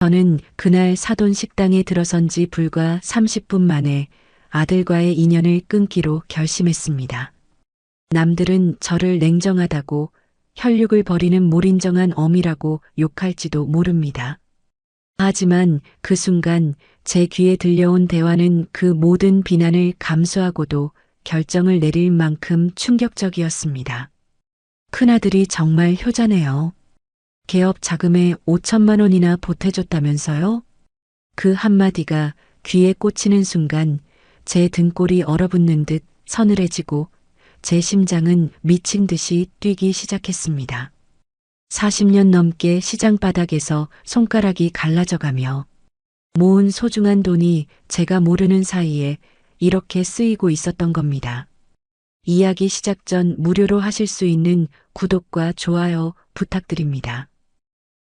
저는 그날 사돈 식당에 들어선 지 불과 30분 만에 아들과의 인연을 끊기로 결심했습니다. 남들은 저를 냉정하다고 혈육을 버리는 몰인정한 어미라고 욕할지도 모릅니다. 하지만 그 순간 제 귀에 들려온 대화는 그 모든 비난을 감수하고도 결정을 내릴 만큼 충격적이었습니다. 큰아들이 정말 효자네요. 개업 자금에 5천만 원이나 보태줬다면서요? 그 한마디가 귀에 꽂히는 순간 제 등골이 얼어붙는 듯 서늘해지고 제 심장은 미친 듯이 뛰기 시작했습니다. 40년 넘게 시장 바닥에서 손가락이 갈라져가며 모은 소중한 돈이 제가 모르는 사이에 이렇게 쓰이고 있었던 겁니다. 이야기 시작 전 무료로 하실 수 있는 구독과 좋아요 부탁드립니다.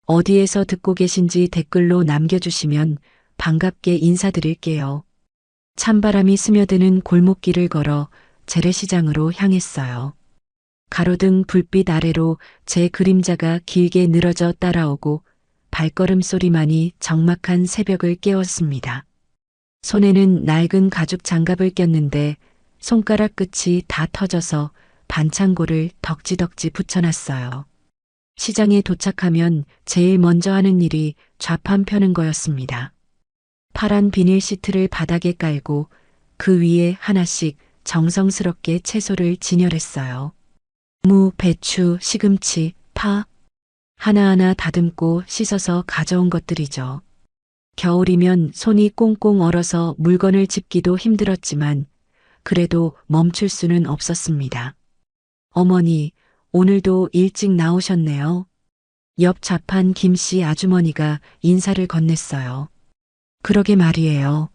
어디에서 듣고 계신지 댓글로 남겨주시면 반갑게 인사드릴게요. 찬바람이 스며드는 골목길을 걸어 재래시장으로 향했어요. 가로등 불빛 아래로 제 그림자가 길게 늘어져 따라오고 발걸음 소리만이 적막한 새벽을 깨웠습니다. 손에는 낡은 가죽 장갑을 꼈는데 손가락 끝이 다 터져서 반창고를 덕지덕지 붙여놨어요. 시장에 도착하면 제일 먼저 하는 일이 좌판 펴는 거였습니다. 파란 비닐 시트를 바닥에 깔고 그 위에 하나씩 정성스럽게 채소를 진열했어요. 무, 배추, 시금치, 파. 하나하나 다듬고 씻어서 가져온 것들이죠. 겨울이면 손이 꽁꽁 얼어서 물건을 짚기도 힘들었지만 그래도 멈출 수는 없었습니다. 어머니, 오늘도 일찍 나오셨네요. 옆 좌판 김씨 아주머니가 인사를 건넸어요. 그러게 말이에요.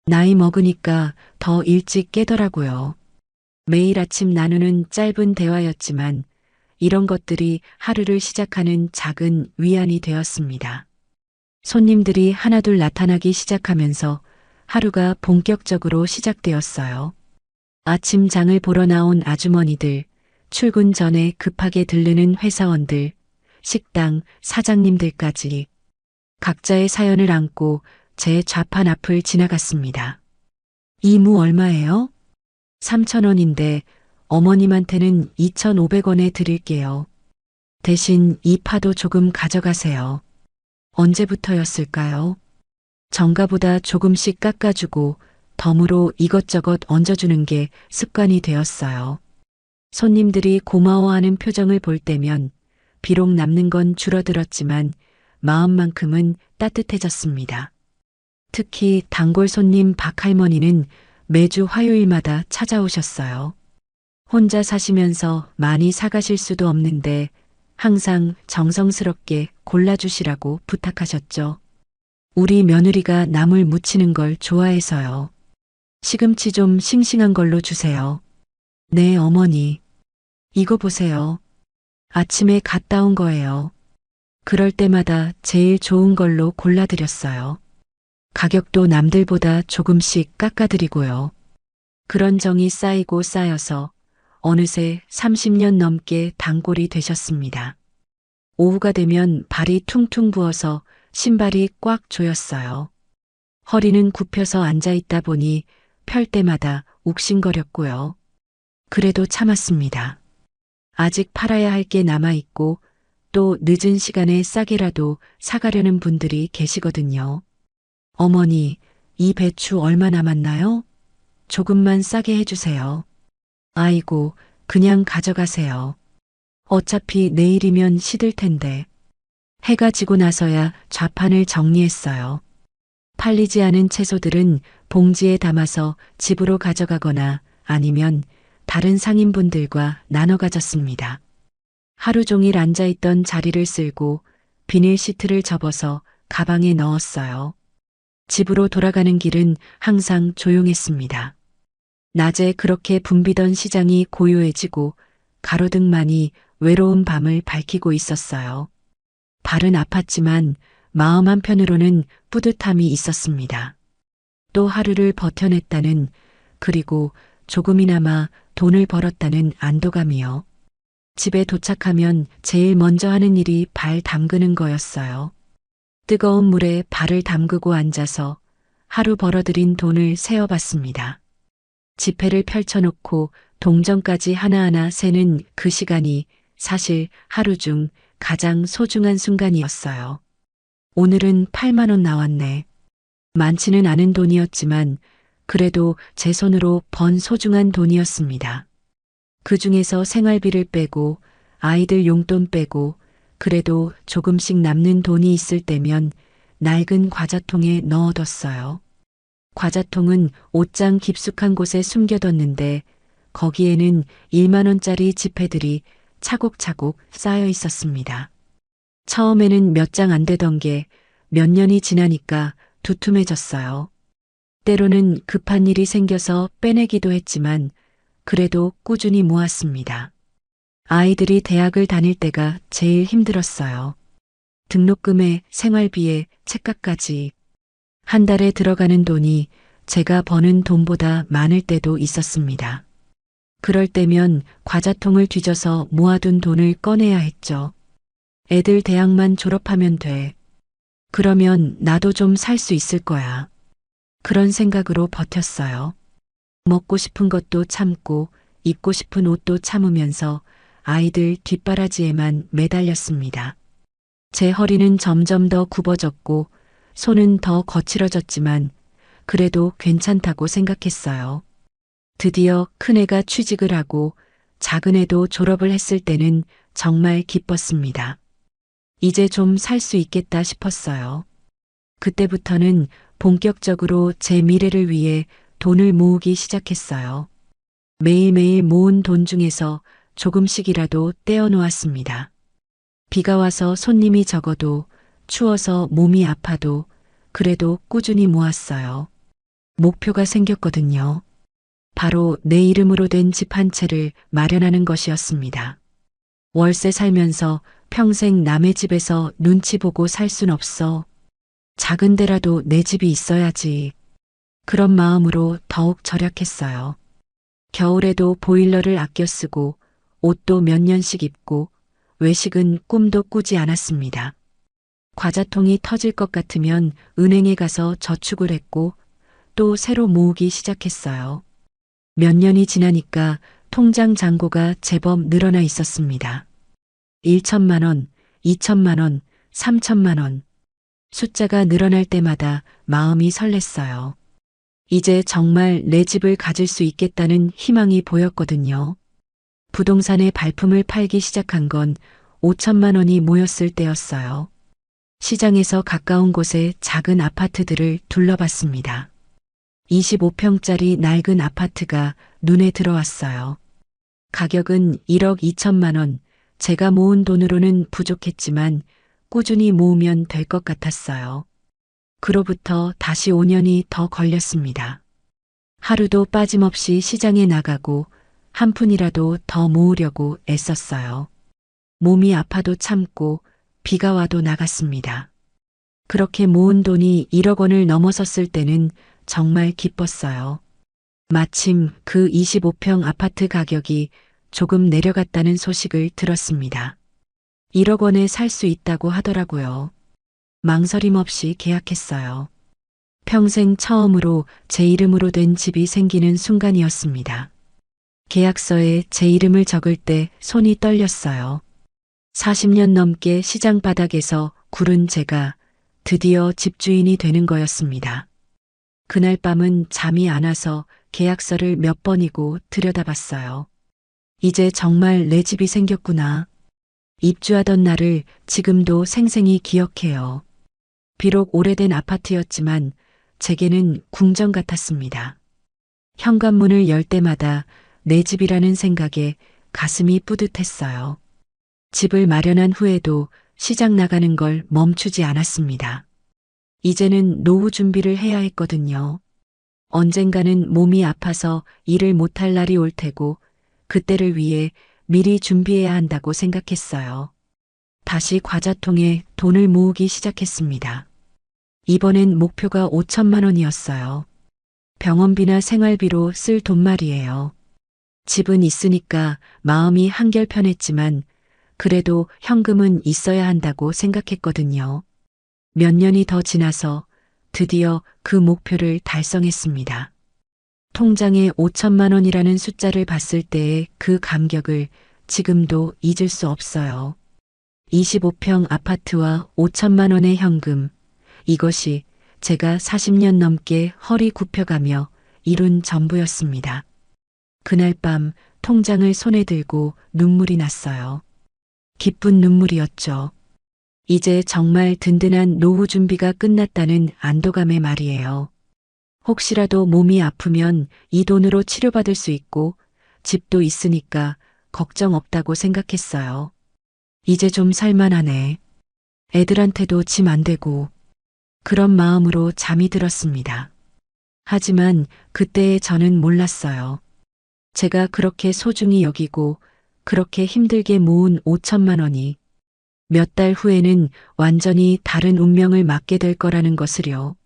나이 먹으니까 더 일찍 깨더라고요. 매일 아침 나누는 짧은 대화였지만 이런 것들이 하루를 시작하는 작은 위안이 되었습니다. 손님들이 하나둘 나타나기 시작하면서 하루가 본격적으로 시작되었어요. 아침 장을 보러 나온 아주머니들, 출근 전에 급하게 들르는 회사원들, 식당 사장님들까지 각자의 사연을 안고 제 좌판 앞을 지나갔습니다. 이 무 얼마예요? 3,000원인데 어머님한테는 2,500원에 드릴게요. 대신 이 파도 조금 가져가세요. 언제부터였을까요? 정가보다 조금씩 깎아주고 덤으로 이것저것 얹어주는 게 습관이 되었어요. 손님들이 고마워하는 표정을 볼 때면 비록 남는 건 줄어들었지만 마음만큼은 따뜻해졌습니다. 특히 단골 손님 박할머니는 매주 화요일마다 찾아오셨어요. 혼자 사시면서 많이 사가실 수도 없는데 항상 정성스럽게 골라주시라고 부탁하셨죠. 우리 며느리가 나물 무치는 걸 좋아해서요. 시금치 좀 싱싱한 걸로 주세요. 네, 어머니. 이거 보세요. 아침에 갔다 온 거예요. 그럴 때마다 제일 좋은 걸로 골라드렸어요. 가격도 남들보다 조금씩 깎아드리고요. 그런 정이 쌓이고 쌓여서 어느새 30년 넘게 단골이 되셨습니다. 오후가 되면 발이 퉁퉁 부어서 신발이 꽉 조였어요. 허리는 굽혀서 앉아있다 보니 펼 때마다 욱신거렸고요. 그래도 참았습니다. 아직 팔아야 할 게 남아있고 또 늦은 시간에 싸게라도 사가려는 분들이 계시거든요. 어머니, 이 배추 얼마 남았나요? 조금만 싸게 해주세요. 아이고, 그냥 가져가세요. 어차피 내일이면 시들 텐데. 해가 지고 나서야 좌판을 정리했어요. 팔리지 않은 채소들은 봉지에 담아서 집으로 가져가거나 아니면 다른 상인분들과 나눠 가졌습니다. 하루 종일 앉아있던 자리를 쓸고 비닐 시트를 접어서 가방에 넣었어요. 집으로 돌아가는 길은 항상 조용했습니다. 낮에 그렇게 붐비던 시장이 고요해지고 가로등만이 외로운 밤을 밝히고 있었어요. 발은 아팠지만 마음 한편으로는 뿌듯함이 있었습니다. 또 하루를 버텨냈다는, 그리고 조금이나마 돈을 벌었다는 안도감이요. 집에 도착하면 제일 먼저 하는 일이 발 담그는 거였어요. 뜨거운 물에 발을 담그고 앉아서 하루 벌어들인 돈을 세어봤습니다. 지폐를 펼쳐놓고 동전까지 하나하나 세는 그 시간이 사실 하루 중 가장 소중한 순간이었어요. 오늘은 8만 원 나왔네. 많지는 않은 돈이었지만 그래도 제 손으로 번 소중한 돈이었습니다. 그 중에서 생활비를 빼고 아이들 용돈 빼고 그래도 조금씩 남는 돈이 있을 때면 낡은 과자통에 넣어뒀어요. 과자통은 옷장 깊숙한 곳에 숨겨뒀는데 거기에는 1만 원짜리 지폐들이 차곡차곡 쌓여 있었습니다. 처음에는 몇 장 안 되던 게 몇 년이 지나니까 두툼해졌어요. 때로는 급한 일이 생겨서 빼내기도 했지만 그래도 꾸준히 모았습니다. 아이들이 대학을 다닐 때가 제일 힘들었어요. 등록금에 생활비에 책값까지 한 달에 들어가는 돈이 제가 버는 돈보다 많을 때도 있었습니다. 그럴 때면 과자통을 뒤져서 모아둔 돈을 꺼내야 했죠. 애들 대학만 졸업하면 돼. 그러면 나도 좀 살 수 있을 거야. 그런 생각으로 버텼어요. 먹고 싶은 것도 참고 입고 싶은 옷도 참으면서 아이들 뒷바라지에만 매달렸습니다. 제 허리는 점점 더 굽어졌고 손은 더 거칠어졌지만 그래도 괜찮다고 생각했어요. 드디어 큰애가 취직을 하고 작은애도 졸업을 했을 때는 정말 기뻤습니다. 이제 좀 살 수 있겠다 싶었어요. 그때부터는 본격적으로 제 미래를 위해 돈을 모으기 시작했어요. 매일매일 모은 돈 중에서 조금씩이라도 떼어 놓았습니다. 비가 와서 손님이 적어도 추워서 몸이 아파도 그래도 꾸준히 모았어요. 목표가 생겼거든요. 바로 내 이름으로 된 집 한 채를 마련하는 것이었습니다. 월세 살면서 평생 남의 집에서 눈치 보고 살 순 없어. 작은 데라도 내 집이 있어야지. 그런 마음으로 더욱 절약했어요. 겨울에도 보일러를 아껴 쓰고 옷도 몇 년씩 입고 외식은 꿈도 꾸지 않았습니다. 과자통이 터질 것 같으면 은행에 가서 저축을 했고 또 새로 모으기 시작했어요. 몇 년이 지나니까 통장 잔고가 제법 늘어나 있었습니다. 1천만 원, 2천만 원, 3천만 원. 숫자가 늘어날 때마다 마음이 설렜어요. 이제 정말 내 집을 가질 수 있겠다는 희망이 보였거든요. 부동산에 발품을 팔기 시작한 건 5천만 원이 모였을 때였어요. 시장에서 가까운 곳에 작은 아파트들을 둘러봤습니다. 25평짜리 낡은 아파트가 눈에 들어왔어요. 가격은 1억 2천만 원, 제가 모은 돈으로는 부족했지만 꾸준히 모으면 될 것 같았어요. 그로부터 다시 5년이 더 걸렸습니다. 하루도 빠짐없이 시장에 나가고 한 푼이라도 더 모으려고 애썼어요. 몸이 아파도 참고 비가 와도 나갔습니다. 그렇게 모은 돈이 1억 원을 넘어섰을 때는 정말 기뻤어요. 마침 그 25평 아파트 가격이 조금 내려갔다는 소식을 들었습니다. 1억 원에 살 수 있다고 하더라고요. 망설임 없이 계약했어요. 평생 처음으로 제 이름으로 된 집이 생기는 순간이었습니다. 계약서에 제 이름을 적을 때 손이 떨렸어요. 40년 넘게 시장 바닥에서 굴은 제가 드디어 집주인이 되는 거였습니다. 그날 밤은 잠이 안 와서 계약서를 몇 번이고 들여다봤어요. 이제 정말 내 집이 생겼구나. 입주하던 날을 지금도 생생히 기억해요. 비록 오래된 아파트였지만 제게는 궁전 같았습니다. 현관문을 열 때마다 내 집이라는 생각에 가슴이 뿌듯했어요. 집을 마련한 후에도 시장 나가는 걸 멈추지 않았습니다. 이제는 노후 준비를 해야 했거든요. 언젠가는 몸이 아파서 일을 못할 날이 올 테고 그때를 위해 미리 준비해야 한다고 생각했어요. 다시 과자통에 돈을 모으기 시작했습니다. 이번엔 목표가 5천만 원이었어요. 병원비나 생활비로 쓸 돈 말이에요. 집은 있으니까 마음이 한결 편했지만 그래도 현금은 있어야 한다고 생각했거든요. 몇 년이 더 지나서 드디어 그 목표를 달성했습니다. 통장에 5천만 원이라는 숫자를 봤을 때의 그 감격을 지금도 잊을 수 없어요. 25평 아파트와 5천만 원의 현금. 이것이 제가 40년 넘게 허리 굽혀가며 이룬 전부였습니다. 그날 밤 통장을 손에 들고 눈물이 났어요. 기쁜 눈물이었죠. 이제 정말 든든한 노후 준비가 끝났다는 안도감의 말이에요. 혹시라도 몸이 아프면 이 돈으로 치료받을 수 있고 집도 있으니까 걱정 없다고 생각했어요. 이제 좀 살만하네. 애들한테도 짐 안 되고 그런 마음으로 잠이 들었습니다. 하지만 그때의 저는 몰랐어요. 제가 그렇게 소중히 여기고 그렇게 힘들게 모은 5천만 원이 몇 달 후에는 완전히 다른 운명을 맞게 될 거라는 것을요.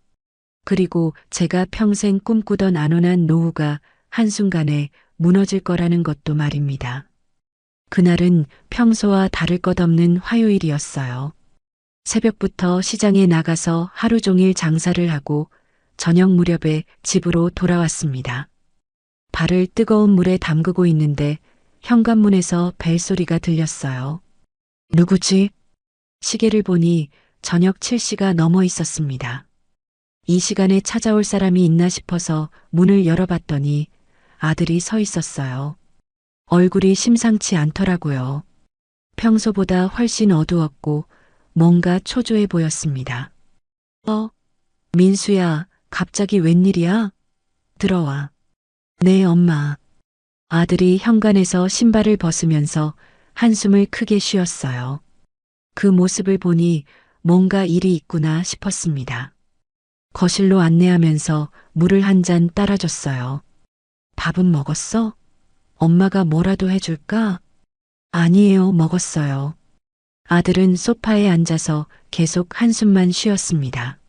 그리고 제가 평생 꿈꾸던 안온한 노후가 한순간에 무너질 거라는 것도 말입니다. 그날은 평소와 다를 것 없는 화요일이었어요. 새벽부터 시장에 나가서 하루 종일 장사를 하고 저녁 무렵에 집으로 돌아왔습니다. 발을 뜨거운 물에 담그고 있는데 현관문에서 벨소리가 들렸어요. 누구지? 시계를 보니 저녁 7시가 넘어 있었습니다. 이 시간에 찾아올 사람이 있나 싶어서 문을 열어봤더니 아들이 서 있었어요. 얼굴이 심상치 않더라고요. 평소보다 훨씬 어두웠고 뭔가 초조해 보였습니다. 민수야, 갑자기 웬일이야? 들어와. 네, 엄마. 아들이 현관에서 신발을 벗으면서 한숨을 크게 쉬었어요. 그 모습을 보니 뭔가 일이 있구나 싶었습니다. 거실로 안내하면서 물을 한 잔 따라줬어요. 밥은 먹었어? 엄마가 뭐라도 해줄까? 아니에요, 먹었어요. 아들은 소파에 앉아서 계속 한숨만 쉬었습니다.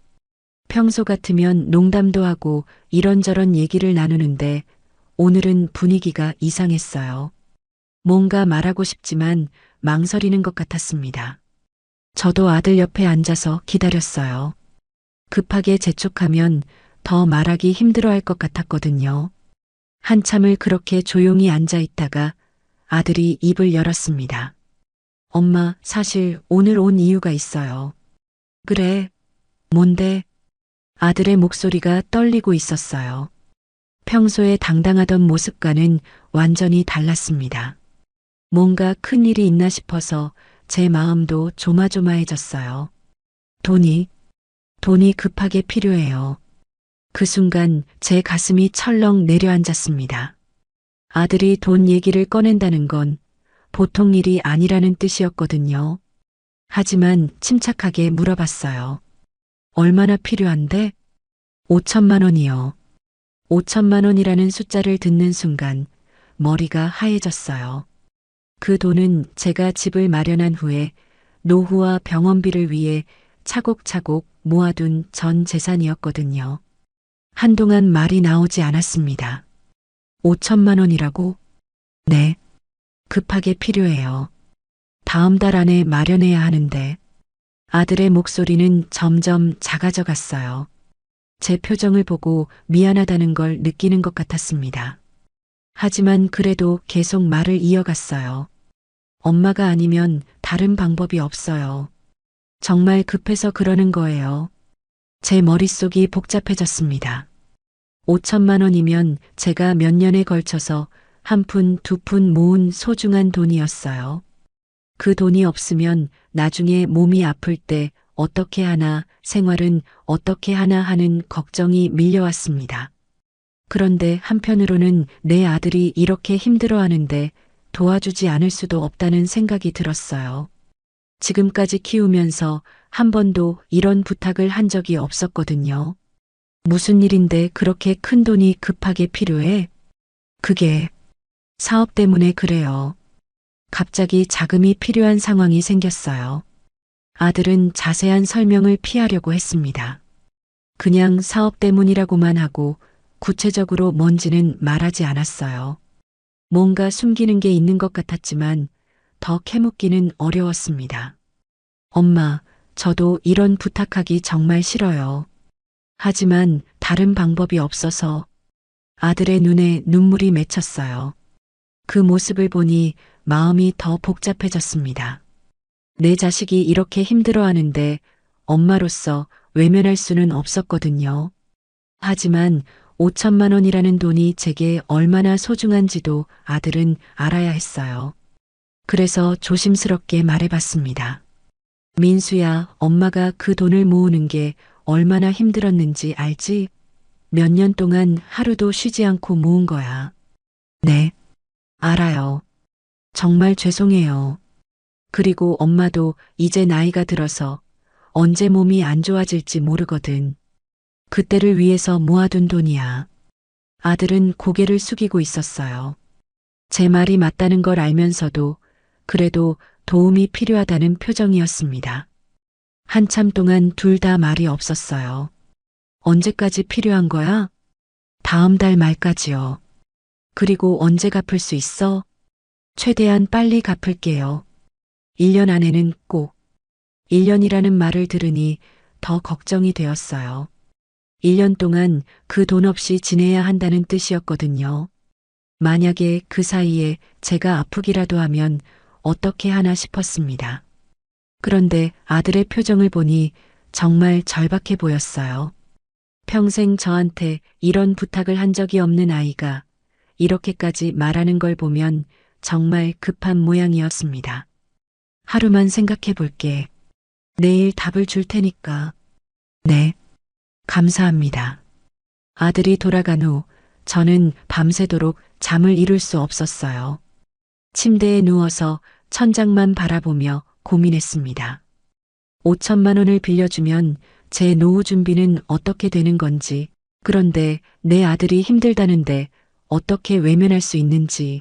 평소 같으면 농담도 하고 이런저런 얘기를 나누는데 오늘은 분위기가 이상했어요. 뭔가 말하고 싶지만 망설이는 것 같았습니다. 저도 아들 옆에 앉아서 기다렸어요. 급하게 재촉하면 더 말하기 힘들어할 것 같았거든요. 한참을 그렇게 조용히 앉아 있다가 아들이 입을 열었습니다. 엄마, 사실 오늘 온 이유가 있어요. 그래, 뭔데? 아들의 목소리가 떨리고 있었어요. 평소에 당당하던 모습과는 완전히 달랐습니다. 뭔가 큰 일이 있나 싶어서 제 마음도 조마조마해졌어요. 돈이 급하게 필요해요. 그 순간 제 가슴이 철렁 내려앉았습니다. 아들이 돈 얘기를 꺼낸다는 건 보통 일이 아니라는 뜻이었거든요. 하지만 침착하게 물어봤어요. 얼마나 필요한데? 5천만 원이요. 5천만 원이라는 숫자를 듣는 순간 머리가 하얘졌어요. 그 돈은 제가 집을 마련한 후에 노후와 병원비를 위해 차곡차곡 모아둔 전 재산이었거든요. 한동안 말이 나오지 않았습니다. 5천만 원이라고? 네. 급하게 필요해요. 다음 달 안에 마련해야 하는데. 아들의 목소리는 점점 작아져 갔어요. 제 표정을 보고 미안하다는 걸 느끼는 것 같았습니다. 하지만 그래도 계속 말을 이어갔어요. 엄마가 아니면 다른 방법이 없어요. 정말 급해서 그러는 거예요. 제 머릿속이 복잡해졌습니다. 5천만 원이면 제가 몇 년에 걸쳐서 한 푼, 두 푼 모은 소중한 돈이었어요. 그 돈이 없으면 나중에 몸이 아플 때 어떻게 하나, 생활은 어떻게 하나 하는 걱정이 밀려왔습니다. 그런데 한편으로는 내 아들이 이렇게 힘들어하는데 도와주지 않을 수도 없다는 생각이 들었어요. 지금까지 키우면서 한 번도 이런 부탁을 한 적이 없었거든요. 무슨 일인데 그렇게 큰 돈이 급하게 필요해? 그게 사업 때문에 그래요. 갑자기 자금이 필요한 상황이 생겼어요. 아들은 자세한 설명을 피하려고 했습니다. 그냥 사업 때문이라고만 하고 구체적으로 뭔지는 말하지 않았어요. 뭔가 숨기는 게 있는 것 같았지만 더 캐묻기는 어려웠습니다. 엄마, 저도 이런 부탁하기 정말 싫어요. 하지만 다른 방법이 없어서 아들의 눈에 눈물이 맺혔어요. 그 모습을 보니 마음이 더 복잡해졌습니다. 내 자식이 이렇게 힘들어하는데 엄마로서 외면할 수는 없었거든요. 하지만 5천만 원이라는 돈이 제게 얼마나 소중한지도 아들은 알아야 했어요. 그래서 조심스럽게 말해봤습니다. 민수야, 엄마가 그 돈을 모으는 게 얼마나 힘들었는지 알지? 몇 년 동안 하루도 쉬지 않고 모은 거야. 네, 알아요. 정말 죄송해요. 그리고 엄마도 이제 나이가 들어서 언제 몸이 안 좋아질지 모르거든. 그때를 위해서 모아둔 돈이야. 아들은 고개를 숙이고 있었어요. 제 말이 맞다는 걸 알면서도 그래도 도움이 필요하다는 표정이었습니다. 한참 동안 둘 다 말이 없었어요. 언제까지 필요한 거야? 다음 달 말까지요. 그리고 언제 갚을 수 있어? 최대한 빨리 갚을게요. 1년 안에는 꼭. 1년이라는 말을 들으니 더 걱정이 되었어요. 1년 동안 그 돈 없이 지내야 한다는 뜻이었거든요. 만약에 그 사이에 제가 아프기라도 하면 어떻게 하나 싶었습니다. 그런데 아들의 표정을 보니 정말 절박해 보였어요. 평생 저한테 이런 부탁을 한 적이 없는 아이가 이렇게까지 말하는 걸 보면 정말 급한 모양이었습니다. 하루만 생각해 볼게. 내일 답을 줄 테니까. 네, 감사합니다. 아들이 돌아간 후 저는 밤새도록 잠을 이룰 수 없었어요. 침대에 누워서 천장만 바라보며 고민했습니다. 5천만 원을 빌려주면 제 노후 준비는 어떻게 되는 건지, 그런데 내 아들이 힘들다는데 어떻게 외면할 수 있는지,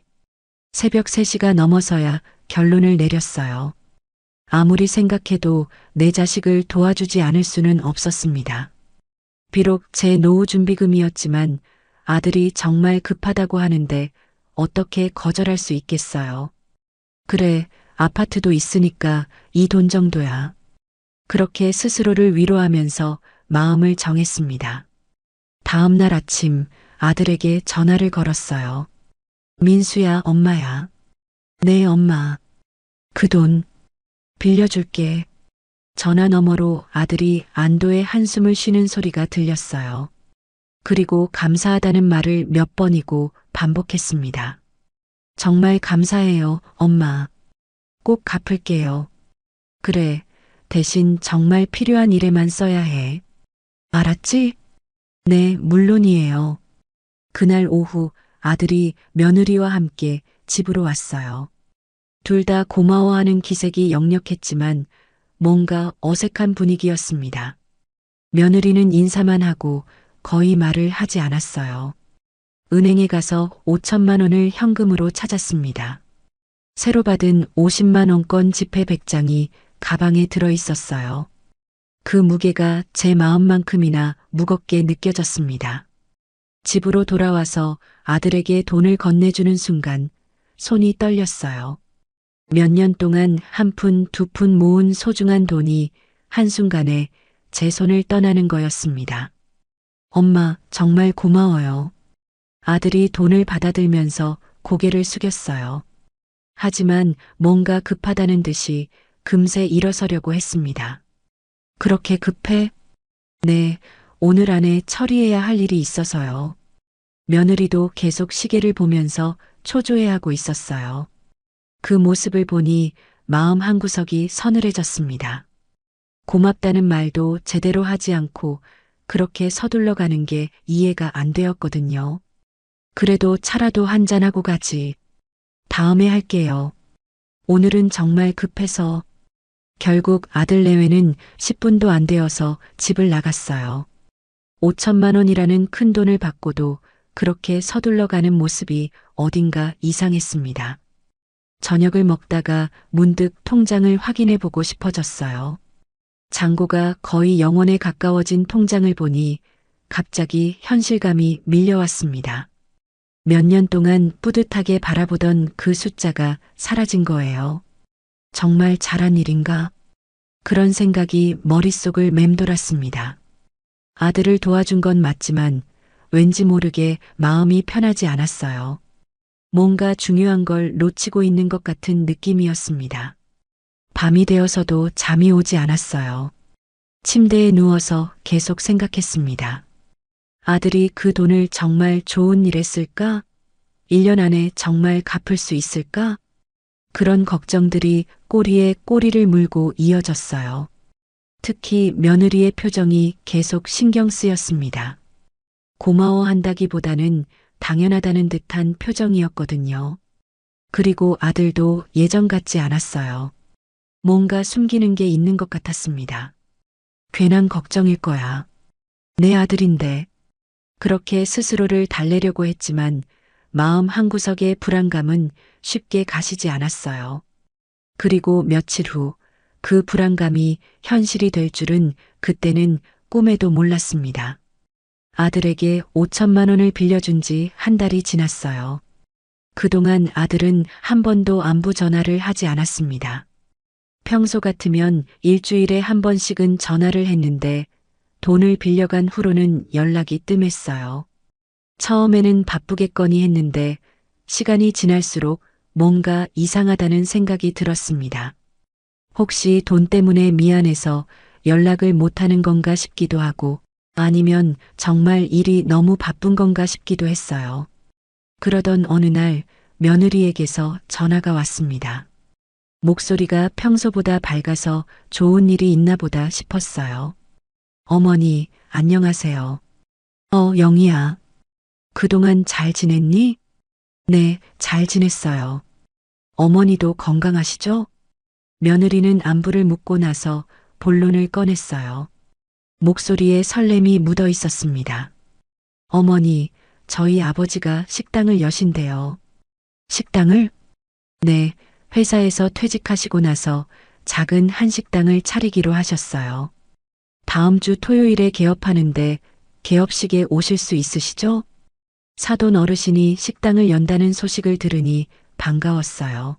새벽 3시가 넘어서야 결론을 내렸어요. 아무리 생각해도 내 자식을 도와주지 않을 수는 없었습니다. 비록 제 노후 준비금이었지만 아들이 정말 급하다고 하는데 어떻게 거절할 수 있겠어요. 그래, 아파트도 있으니까 이 돈 정도야. 그렇게 스스로를 위로하면서 마음을 정했습니다. 다음 날 아침 아들에게 전화를 걸었어요. 민수야, 엄마야. 네, 엄마. 그 돈 빌려줄게. 전화 너머로 아들이 안도의 한숨을 쉬는 소리가 들렸어요. 그리고 감사하다는 말을 몇 번이고 반복했습니다. 정말 감사해요, 엄마. 꼭 갚을게요. 그래, 대신 정말 필요한 일에만 써야 해. 알았지? 네, 물론이에요. 그날 오후 아들이 며느리와 함께 집으로 왔어요. 둘 다 고마워하는 기색이 역력했지만 뭔가 어색한 분위기였습니다. 며느리는 인사만 하고 거의 말을 하지 않았어요. 은행에 가서 5천만 원을 현금으로 찾았습니다. 새로 받은 50만 원권 지폐 100장이 가방에 들어 있었어요. 그 무게가 제 마음만큼이나 무겁게 느껴졌습니다. 집으로 돌아와서 아들에게 돈을 건네주는 순간 손이 떨렸어요. 몇 년 동안 한 푼, 두 푼 모은 소중한 돈이 한순간에 제 손을 떠나는 거였습니다. 엄마, 정말 고마워요. 아들이 돈을 받아들면서 고개를 숙였어요. 하지만 뭔가 급하다는 듯이 금세 일어서려고 했습니다. 그렇게 급해? 네, 오늘 안에 처리해야 할 일이 있어서요. 며느리도 계속 시계를 보면서 초조해하고 있었어요. 그 모습을 보니 마음 한구석이 서늘해졌습니다. 고맙다는 말도 제대로 하지 않고 그렇게 서둘러 가는 게 이해가 안 되었거든요. 그래도 차라도 한잔하고 가지. 다음에 할게요. 오늘은 정말 급해서. 결국 아들 내외는 10분도 안 되어서 집을 나갔어요. 5천만 원이라는 큰 돈을 받고도 그렇게 서둘러 가는 모습이 어딘가 이상했습니다. 저녁을 먹다가 문득 통장을 확인해 보고 싶어졌어요. 잔고가 거의 0원에 가까워진 통장을 보니 갑자기 현실감이 밀려왔습니다. 몇 년 동안 뿌듯하게 바라보던 그 숫자가 사라진 거예요. 정말 잘한 일인가? 그런 생각이 머릿속을 맴돌았습니다. 아들을 도와준 건 맞지만 왠지 모르게 마음이 편하지 않았어요. 뭔가 중요한 걸 놓치고 있는 것 같은 느낌이었습니다. 밤이 되어서도 잠이 오지 않았어요. 침대에 누워서 계속 생각했습니다. 아들이 그 돈을 정말 좋은 일에 쓸까? 1년 안에 정말 갚을 수 있을까? 그런 걱정들이 꼬리에 꼬리를 물고 이어졌어요. 특히 며느리의 표정이 계속 신경 쓰였습니다. 고마워한다기보다는 당연하다는 듯한 표정이었거든요. 그리고 아들도 예전 같지 않았어요. 뭔가 숨기는 게 있는 것 같았습니다. 괜한 걱정일 거야. 내 아들인데. 그렇게 스스로를 달래려고 했지만 마음 한구석의 불안감은 쉽게 가시지 않았어요. 그리고 며칠 후 그 불안감이 현실이 될 줄은 그때는 꿈에도 몰랐습니다. 아들에게 5천만 원을 빌려준 지 한 달이 지났어요. 그동안 아들은 한 번도 안부 전화를 하지 않았습니다. 평소 같으면 일주일에 한 번씩은 전화를 했는데 돈을 빌려간 후로는 연락이 뜸했어요. 처음에는 바쁘겠거니 했는데 시간이 지날수록 뭔가 이상하다는 생각이 들었습니다. 혹시 돈 때문에 미안해서 연락을 못하는 건가 싶기도 하고 아니면 정말 일이 너무 바쁜 건가 싶기도 했어요. 그러던 어느 날 며느리에게서 전화가 왔습니다. 목소리가 평소보다 밝아서 좋은 일이 있나 보다 싶었어요. 어머니, 안녕하세요. 영희야. 그동안 잘 지냈니? 네, 잘 지냈어요. 어머니도 건강하시죠? 며느리는 안부를 묻고 나서 본론을 꺼냈어요. 목소리에 설렘이 묻어 있었습니다. 어머니, 저희 아버지가 식당을 여신대요. 식당을? 네, 회사에서 퇴직하시고 나서 작은 한식당을 차리기로 하셨어요. 다음 주 토요일에 개업하는데 개업식에 오실 수 있으시죠? 사돈 어르신이 식당을 연다는 소식을 들으니 반가웠어요.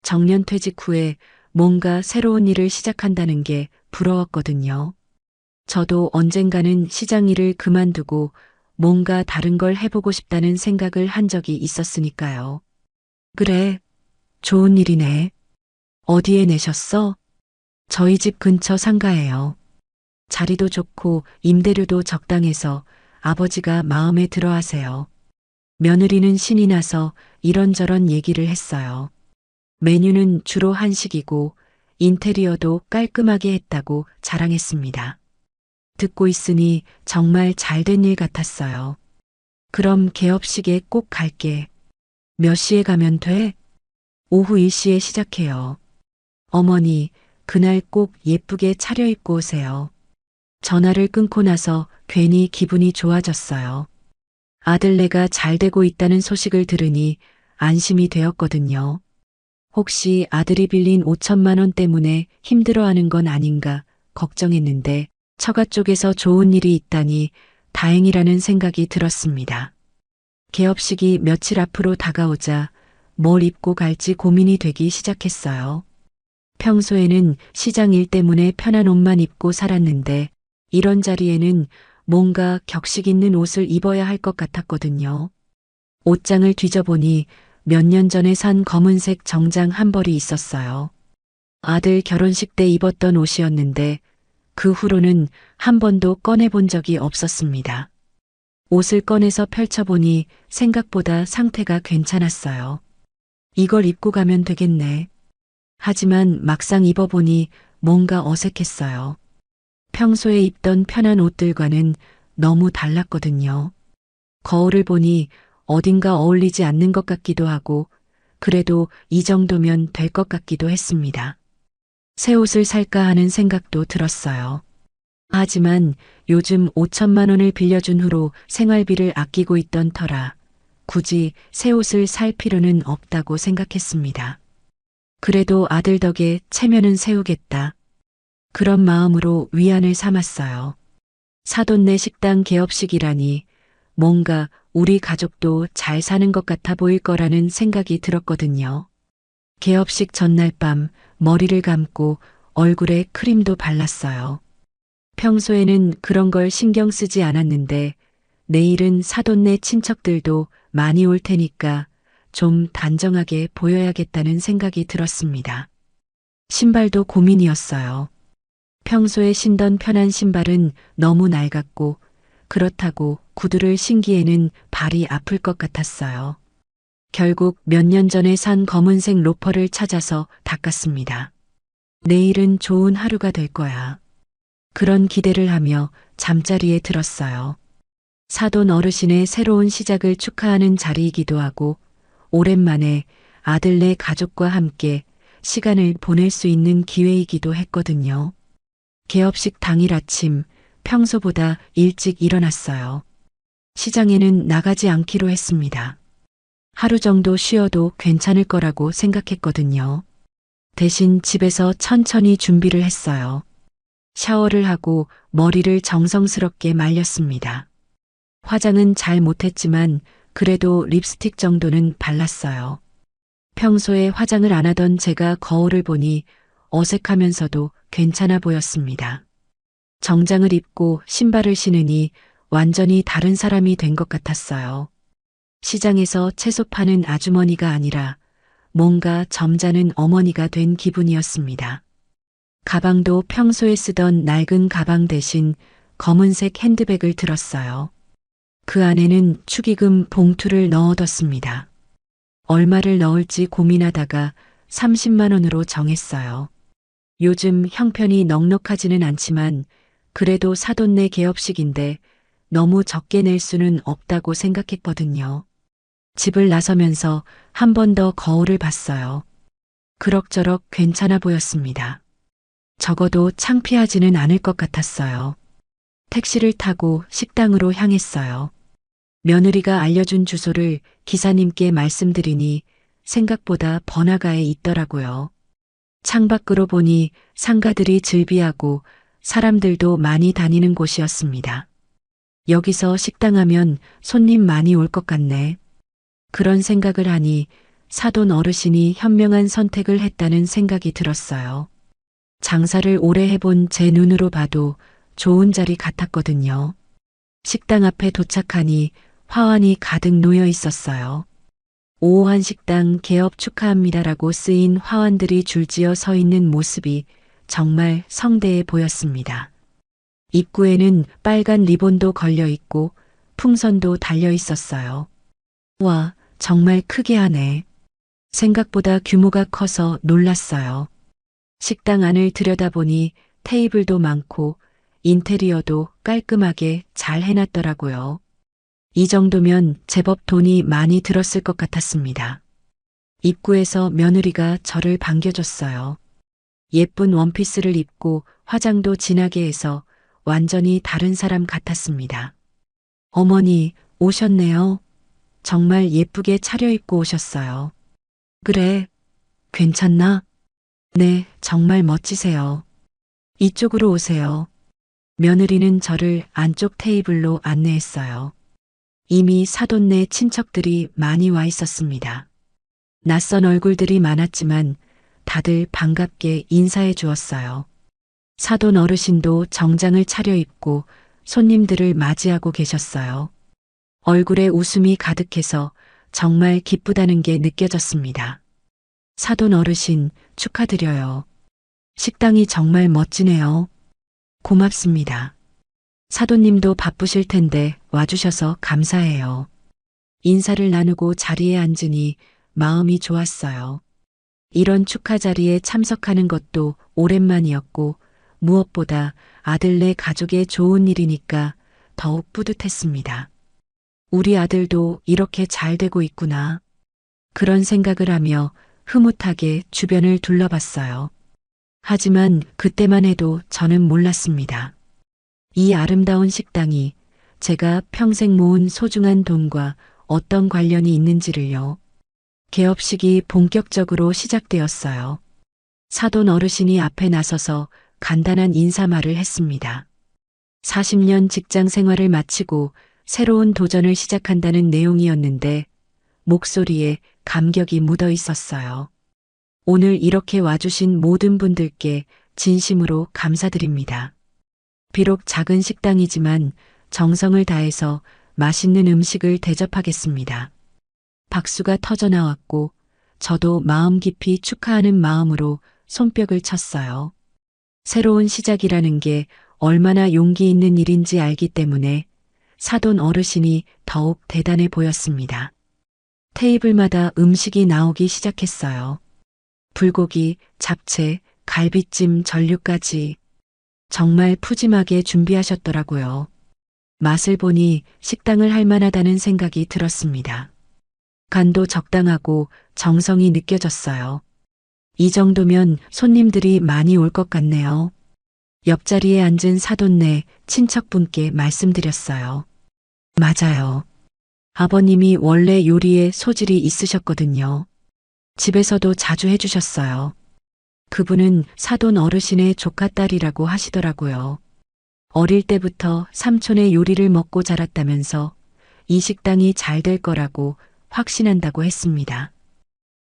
정년 퇴직 후에 뭔가 새로운 일을 시작한다는 게 부러웠거든요. 저도 언젠가는 시장 일을 그만두고 뭔가 다른 걸 해보고 싶다는 생각을 한 적이 있었으니까요. 그래, 좋은 일이네. 어디에 내셨어? 저희 집 근처 상가예요. 자리도 좋고 임대료도 적당해서 아버지가 마음에 들어 하세요. 며느리는 신이 나서 이런저런 얘기를 했어요. 메뉴는 주로 한식이고 인테리어도 깔끔하게 했다고 자랑했습니다. 듣고 있으니 정말 잘된 일 같았어요. 그럼 개업식에 꼭 갈게. 몇 시에 가면 돼? 오후 1시에 시작해요. 어머니, 그날 꼭 예쁘게 차려입고 오세요. 전화를 끊고 나서 괜히 기분이 좋아졌어요. 아들네가 잘 되고 있다는 소식을 들으니 안심이 되었거든요. 혹시 아들이 빌린 5천만 원 때문에 힘들어하는 건 아닌가 걱정했는데 처가 쪽에서 좋은 일이 있다니 다행이라는 생각이 들었습니다. 개업식이 며칠 앞으로 다가오자 뭘 입고 갈지 고민이 되기 시작했어요. 평소에는 시장 일 때문에 편한 옷만 입고 살았는데 이런 자리에는 뭔가 격식 있는 옷을 입어야 할 것 같았거든요. 옷장을 뒤져보니 몇 년 전에 산 검은색 정장 한 벌이 있었어요. 아들 결혼식 때 입었던 옷이었는데 그 후로는 한 번도 꺼내본 적이 없었습니다. 옷을 꺼내서 펼쳐보니 생각보다 상태가 괜찮았어요. 이걸 입고 가면 되겠네. 하지만 막상 입어보니 뭔가 어색했어요. 평소에 입던 편한 옷들과는 너무 달랐거든요. 거울을 보니 어딘가 어울리지 않는 것 같기도 하고 그래도 이 정도면 될 것 같기도 했습니다. 새 옷을 살까 하는 생각도 들었어요. 하지만 요즘 5천만 원을 빌려준 후로 생활비를 아끼고 있던 터라 굳이 새 옷을 살 필요는 없다고 생각했습니다. 그래도 아들 덕에 체면은 세우겠다. 그런 마음으로 위안을 삼았어요. 사돈네 식당 개업식이라니 뭔가 우리 가족도 잘 사는 것 같아 보일 거라는 생각이 들었거든요. 개업식 전날 밤 머리를 감고 얼굴에 크림도 발랐어요. 평소에는 그런 걸 신경 쓰지 않았는데 내일은 사돈네 친척들도 많이 올 테니까 좀 단정하게 보여야겠다는 생각이 들었습니다. 신발도 고민이었어요. 평소에 신던 편한 신발은 너무 낡았고 그렇다고 구두를 신기에는 발이 아플 것 같았어요. 결국 몇 년 전에 산 검은색 로퍼를 찾아서 닦았습니다. 내일은 좋은 하루가 될 거야. 그런 기대를 하며 잠자리에 들었어요. 사돈 어르신의 새로운 시작을 축하하는 자리이기도 하고 오랜만에 아들네 가족과 함께 시간을 보낼 수 있는 기회이기도 했거든요. 개업식 당일 아침 평소보다 일찍 일어났어요. 시장에는 나가지 않기로 했습니다. 하루 정도 쉬어도 괜찮을 거라고 생각했거든요. 대신 집에서 천천히 준비를 했어요. 샤워를 하고 머리를 정성스럽게 말렸습니다. 화장은 잘 못했지만 그래도 립스틱 정도는 발랐어요. 평소에 화장을 안 하던 제가 거울을 보니 어색하면서도 괜찮아 보였습니다. 정장을 입고 신발을 신으니 완전히 다른 사람이 된 것 같았어요. 시장에서 채소 파는 아주머니가 아니라 뭔가 점잖은 어머니가 된 기분이었습니다. 가방도 평소에 쓰던 낡은 가방 대신 검은색 핸드백을 들었어요. 그 안에는 축의금 봉투를 넣어뒀습니다. 얼마를 넣을지 고민하다가 30만 원으로 정했어요. 요즘 형편이 넉넉하지는 않지만 그래도 사돈네 개업식인데 너무 적게 낼 수는 없다고 생각했거든요. 집을 나서면서 한 번 더 거울을 봤어요. 그럭저럭 괜찮아 보였습니다. 적어도 창피하지는 않을 것 같았어요. 택시를 타고 식당으로 향했어요. 며느리가 알려준 주소를 기사님께 말씀드리니 생각보다 번화가에 있더라고요. 창밖으로 보니 상가들이 즐비하고 사람들도 많이 다니는 곳이었습니다. 여기서 식당하면 손님 많이 올 것 같네. 그런 생각을 하니 사돈 어르신이 현명한 선택을 했다는 생각이 들었어요. 장사를 오래 해본 제 눈으로 봐도 좋은 자리 같았거든요. 식당 앞에 도착하니 화환이 가득 놓여 있었어요. 오호한 식당 개업 축하합니다라고 쓰인 화환들이 줄지어 서 있는 모습이 정말 성대해 보였습니다. 입구에는 빨간 리본도 걸려 있고 풍선도 달려 있었어요. 와, 정말 크게 하네. 생각보다 규모가 커서 놀랐어요. 식당 안을 들여다보니 테이블도 많고 인테리어도 깔끔하게 잘 해놨더라고요. 이 정도면 제법 돈이 많이 들었을 것 같았습니다. 입구에서 며느리가 저를 반겨줬어요. 예쁜 원피스를 입고 화장도 진하게 해서 완전히 다른 사람 같았습니다. 어머니, 오셨네요. 정말 예쁘게 차려입고 오셨어요. 그래, 괜찮나? 네, 정말 멋지세요. 이쪽으로 오세요. 며느리는 저를 안쪽 테이블로 안내했어요. 이미 사돈네 친척들이 많이 와 있었습니다. 낯선 얼굴들이 많았지만 다들 반갑게 인사해 주었어요. 사돈 어르신도 정장을 차려입고 손님들을 맞이하고 계셨어요. 얼굴에 웃음이 가득해서 정말 기쁘다는 게 느껴졌습니다. 사돈 어르신 축하드려요. 식당이 정말 멋지네요. 고맙습니다. 사돈님도 바쁘실 텐데 와주셔서 감사해요. 인사를 나누고 자리에 앉으니 마음이 좋았어요. 이런 축하 자리에 참석하는 것도 오랜만이었고 무엇보다 아들네 가족의 좋은 일이니까 더욱 뿌듯했습니다. 우리 아들도 이렇게 잘 되고 있구나. 그런 생각을 하며 흐뭇하게 주변을 둘러봤어요. 하지만 그때만 해도 저는 몰랐습니다. 이 아름다운 식당이 제가 평생 모은 소중한 돈과 어떤 관련이 있는지를요. 개업식이 본격적으로 시작되었어요. 사돈 어르신이 앞에 나서서 간단한 인사말을 했습니다. 40년 직장 생활을 마치고 새로운 도전을 시작한다는 내용이었는데 목소리에 감격이 묻어 있었어요. 오늘 이렇게 와주신 모든 분들께 진심으로 감사드립니다. 비록 작은 식당이지만 정성을 다해서 맛있는 음식을 대접하겠습니다. 박수가 터져 나왔고 저도 마음 깊이 축하하는 마음으로 손뼉을 쳤어요. 새로운 시작이라는 게 얼마나 용기 있는 일인지 알기 때문에 사돈 어르신이 더욱 대단해 보였습니다. 테이블마다 음식이 나오기 시작했어요. 불고기, 잡채, 갈비찜, 전류까지 정말 푸짐하게 준비하셨더라고요. 맛을 보니 식당을 할 만하다는 생각이 들었습니다. 간도 적당하고 정성이 느껴졌어요. 이 정도면 손님들이 많이 올 것 같네요. 옆자리에 앉은 사돈네 친척분께 말씀드렸어요. 맞아요. 아버님이 원래 요리에 소질이 있으셨거든요. 집에서도 자주 해주셨어요. 그분은 사돈 어르신의 조카딸이라고 하시더라고요. 어릴 때부터 삼촌의 요리를 먹고 자랐다면서 이 식당이 잘 될 거라고 확신한다고 했습니다.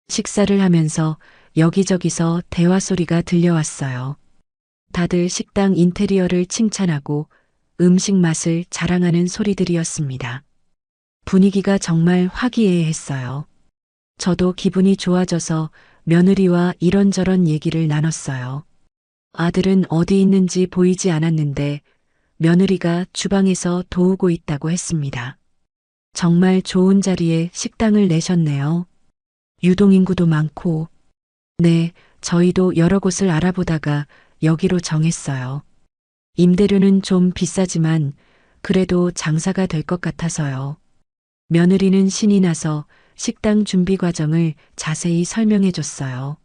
식사를 하면서 여기저기서 대화 소리가 들려왔어요. 다들 식당 인테리어를 칭찬하고 음식 맛을 자랑하는 소리들이었습니다. 분위기가 정말 화기애애했어요. 저도 기분이 좋아져서 며느리와 이런저런 얘기를 나눴어요. 아들은 어디 있는지 보이지 않았는데 며느리가 주방에서 도우고 있다고 했습니다. 정말 좋은 자리에 식당을 내셨네요. 유동인구도 많고. 네, 저희도 여러 곳을 알아보다가 여기로 정했어요. 임대료는 좀 비싸지만 그래도 장사가 될 것 같아서요. 며느리는 신이 나서 식당 준비 과정을 자세히 설명해 줬어요.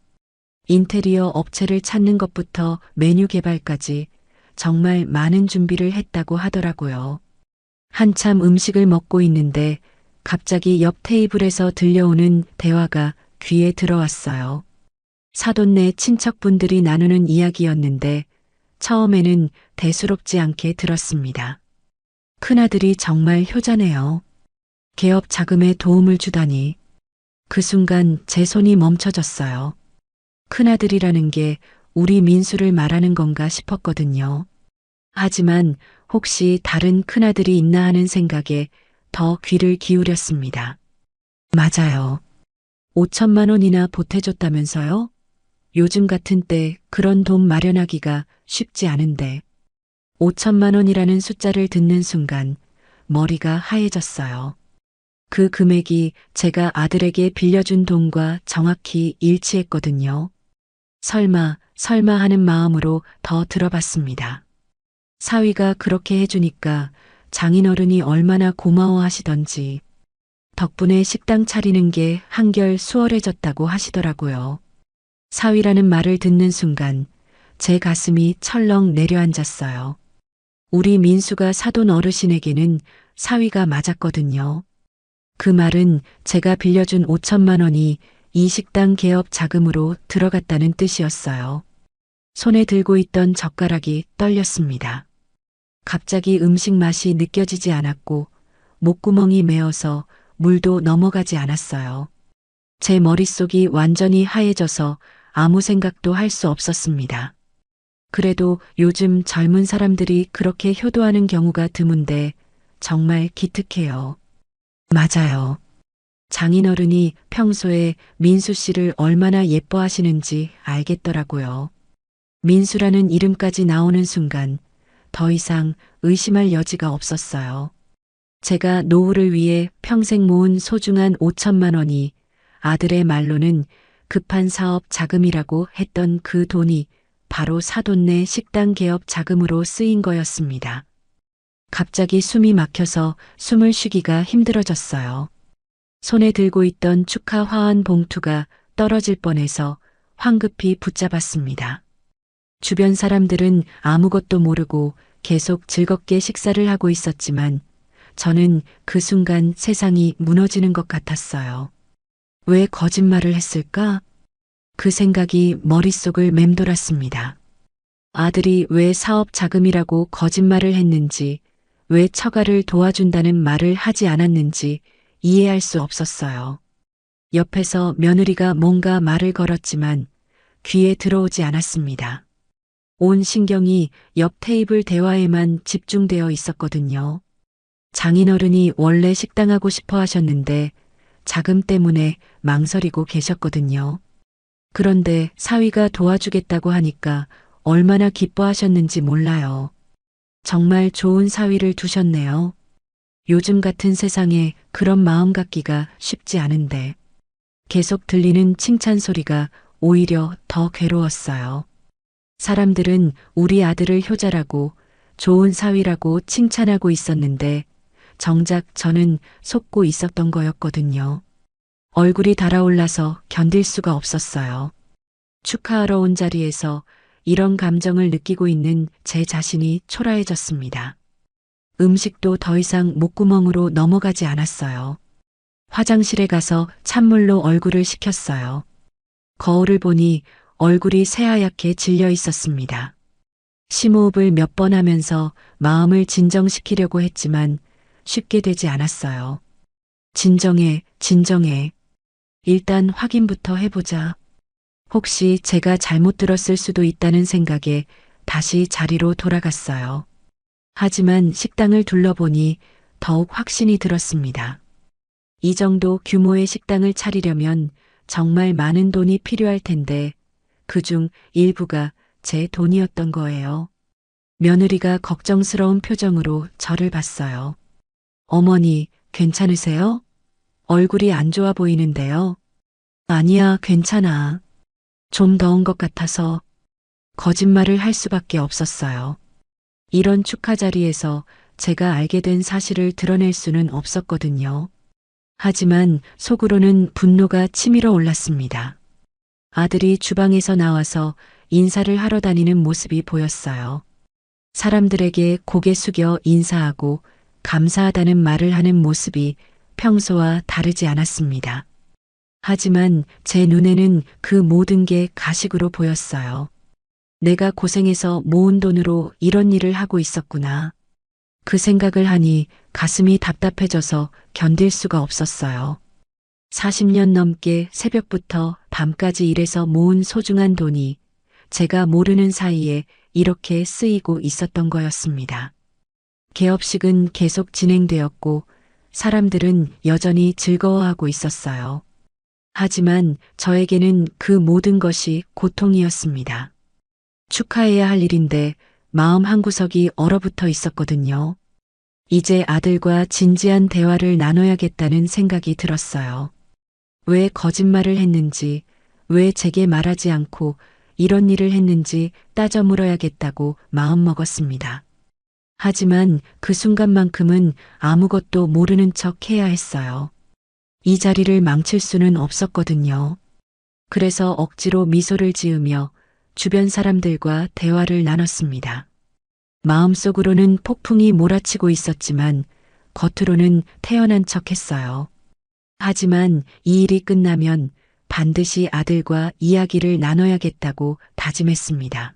인테리어 업체를 찾는 것부터 메뉴 개발까지 정말 많은 준비를 했다고 하더라고요. 한참 음식을 먹고 있는데 갑자기 옆 테이블에서 들려오는 대화가 귀에 들어왔어요. 사돈네 친척분들이 나누는 이야기였는데 처음에는 대수롭지 않게 들었습니다. 큰아들이 정말 효자네요. 개업 자금에 도움을 주다니. 그 순간 제 손이 멈춰졌어요. 큰아들이라는 게 우리 민수를 말하는 건가 싶었거든요. 하지만 혹시 다른 큰아들이 있나 하는 생각에 더 귀를 기울였습니다. 맞아요. 5천만 원이나 보태줬다면서요? 요즘 같은 때 그런 돈 마련하기가 쉽지 않은데 5천만 원이라는 숫자를 듣는 순간 머리가 하얘졌어요. 그 금액이 제가 아들에게 빌려준 돈과 정확히 일치했거든요. 설마 하는 마음으로 더 들어봤습니다. 사위가 그렇게 해주니까 장인어른이 얼마나 고마워하시던지 덕분에 식당 차리는 게 한결 수월해졌다고 하시더라고요. 사위라는 말을 듣는 순간 제 가슴이 철렁 내려앉았어요. 우리 민수가 사돈 어르신에게는 사위가 맞았거든요. 그 말은 제가 빌려준 5천만 원이 이 식당 개업 자금으로 들어갔다는 뜻이었어요. 손에 들고 있던 젓가락이 떨렸습니다. 갑자기 음식 맛이 느껴지지 않았고 목구멍이 메어서 물도 넘어가지 않았어요. 제 머릿속이 완전히 하얘져서 아무 생각도 할 수 없었습니다. 그래도 요즘 젊은 사람들이 그렇게 효도하는 경우가 드문데 정말 기특해요. 맞아요. 장인어른이 평소에 민수 씨를 얼마나 예뻐하시는지 알겠더라고요. 민수라는 이름까지 나오는 순간 더 이상 의심할 여지가 없었어요. 제가 노후를 위해 평생 모은 소중한 5천만 원이 아들의 말로는 급한 사업 자금이라고 했던 그 돈이 바로 사돈네 식당 개업 자금으로 쓰인 거였습니다. 갑자기 숨이 막혀서 숨을 쉬기가 힘들어졌어요. 손에 들고 있던 축하 화환 봉투가 떨어질 뻔해서 황급히 붙잡았습니다. 주변 사람들은 아무것도 모르고 계속 즐겁게 식사를 하고 있었지만 저는 그 순간 세상이 무너지는 것 같았어요. 왜 거짓말을 했을까? 그 생각이 머릿속을 맴돌았습니다. 아들이 왜 사업 자금이라고 거짓말을 했는지, 왜 처가를 도와준다는 말을 하지 않았는지 이해할 수 없었어요. 옆에서 며느리가 뭔가 말을 걸었지만 귀에 들어오지 않았습니다. 온 신경이 옆 테이블 대화에만 집중되어 있었거든요. 장인어른이 원래 식당 하고 싶어 하셨는데 자금 때문에 망설이고 계셨거든요. 그런데 사위가 도와주겠다고 하니까 얼마나 기뻐하셨는지 몰라요. 정말 좋은 사위를 두셨네요. 요즘 같은 세상에 그런 마음 갖기가 쉽지 않은데 계속 들리는 칭찬 소리가 오히려 더 괴로웠어요. 사람들은 우리 아들을 효자라고 좋은 사위라고 칭찬하고 있었는데 정작 저는 속고 있었던 거였거든요. 얼굴이 달아올라서 견딜 수가 없었어요. 축하하러 온 자리에서 이런 감정을 느끼고 있는 제 자신이 초라해졌습니다. 음식도 더 이상 목구멍으로 넘어가지 않았어요. 화장실에 가서 찬물로 얼굴을 식혔어요. 거울을 보니 얼굴이 새하얗게 질려 있었습니다. 심호흡을 몇 번 하면서 마음을 진정시키려고 했지만 쉽게 되지 않았어요. 진정해, 진정해. 일단 확인부터 해보자. 혹시 제가 잘못 들었을 수도 있다는 생각에 다시 자리로 돌아갔어요. 하지만 식당을 둘러보니 더욱 확신이 들었습니다. 이 정도 규모의 식당을 차리려면 정말 많은 돈이 필요할 텐데 그중 일부가 제 돈이었던 거예요. 며느리가 걱정스러운 표정으로 저를 봤어요. 어머니, 괜찮으세요? 얼굴이 안 좋아 보이는데요. 아니야, 괜찮아. 좀 더운 것 같아서 거짓말을 할 수밖에 없었어요. 이런 축하 자리에서 제가 알게 된 사실을 드러낼 수는 없었거든요. 하지만 속으로는 분노가 치밀어 올랐습니다. 아들이 주방에서 나와서 인사를 하러 다니는 모습이 보였어요. 사람들에게 고개 숙여 인사하고 감사하다는 말을 하는 모습이 평소와 다르지 않았습니다. 하지만 제 눈에는 그 모든 게 가식으로 보였어요. 내가 고생해서 모은 돈으로 이런 일을 하고 있었구나. 그 생각을 하니 가슴이 답답해져서 견딜 수가 없었어요. 40년 넘게 새벽부터 밤까지 일해서 모은 소중한 돈이 제가 모르는 사이에 이렇게 쓰이고 있었던 거였습니다. 개업식은 계속 진행되었고 사람들은 여전히 즐거워하고 있었어요. 하지만 저에게는 그 모든 것이 고통이었습니다. 축하해야 할 일인데 마음 한구석이 얼어붙어 있었거든요. 이제 아들과 진지한 대화를 나눠야겠다는 생각이 들었어요. 왜 거짓말을 했는지, 왜 제게 말하지 않고 이런 일을 했는지 따져 물어야겠다고 마음먹었습니다. 하지만 그 순간만큼은 아무것도 모르는 척 해야 했어요. 이 자리를 망칠 수는 없었거든요. 그래서 억지로 미소를 지으며 주변 사람들과 대화를 나눴습니다. 마음속으로는 폭풍이 몰아치고 있었지만 겉으로는 태연한 척 했어요. 하지만 이 일이 끝나면 반드시 아들과 이야기를 나눠야겠다고 다짐했습니다.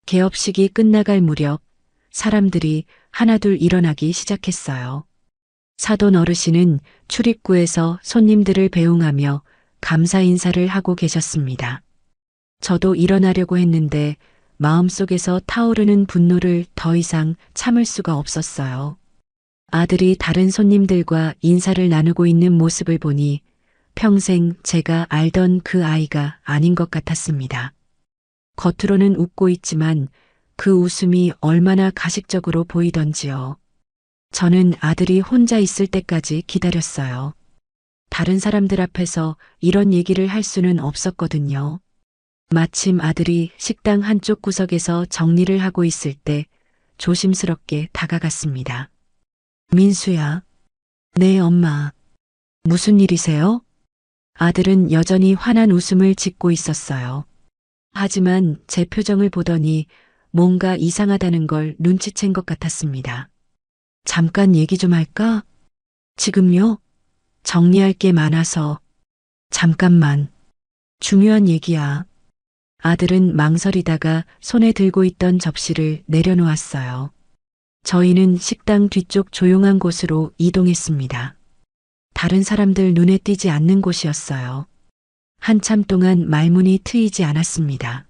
개업식이 끝나갈 무렵 사람들이 하나둘 일어나기 시작했어요. 사돈 어르신은 출입구에서 손님들을 배웅하며 감사 인사를 하고 계셨습니다. 저도 일어나려고 했는데 마음속에서 타오르는 분노를 더 이상 참을 수가 없었어요. 아들이 다른 손님들과 인사를 나누고 있는 모습을 보니 평생 제가 알던 그 아이가 아닌 것 같았습니다. 겉으로는 웃고 있지만 그 웃음이 얼마나 가식적으로 보이던지요. 저는 아들이 혼자 있을 때까지 기다렸어요. 다른 사람들 앞에서 이런 얘기를 할 수는 없었거든요. 마침 아들이 식당 한쪽 구석에서 정리를 하고 있을 때 조심스럽게 다가갔습니다. 민수야. 네, 엄마. 무슨 일이세요? 아들은 여전히 환한 웃음을 짓고 있었어요. 하지만 제 표정을 보더니 뭔가 이상하다는 걸 눈치챈 것 같았습니다. 잠깐 얘기 좀 할까? 지금요? 정리할 게 많아서. 잠깐만. 중요한 얘기야. 아들은 망설이다가 손에 들고 있던 접시를 내려놓았어요. 저희는 식당 뒤쪽 조용한 곳으로 이동했습니다. 다른 사람들 눈에 띄지 않는 곳이었어요. 한참 동안 말문이 트이지 않았습니다.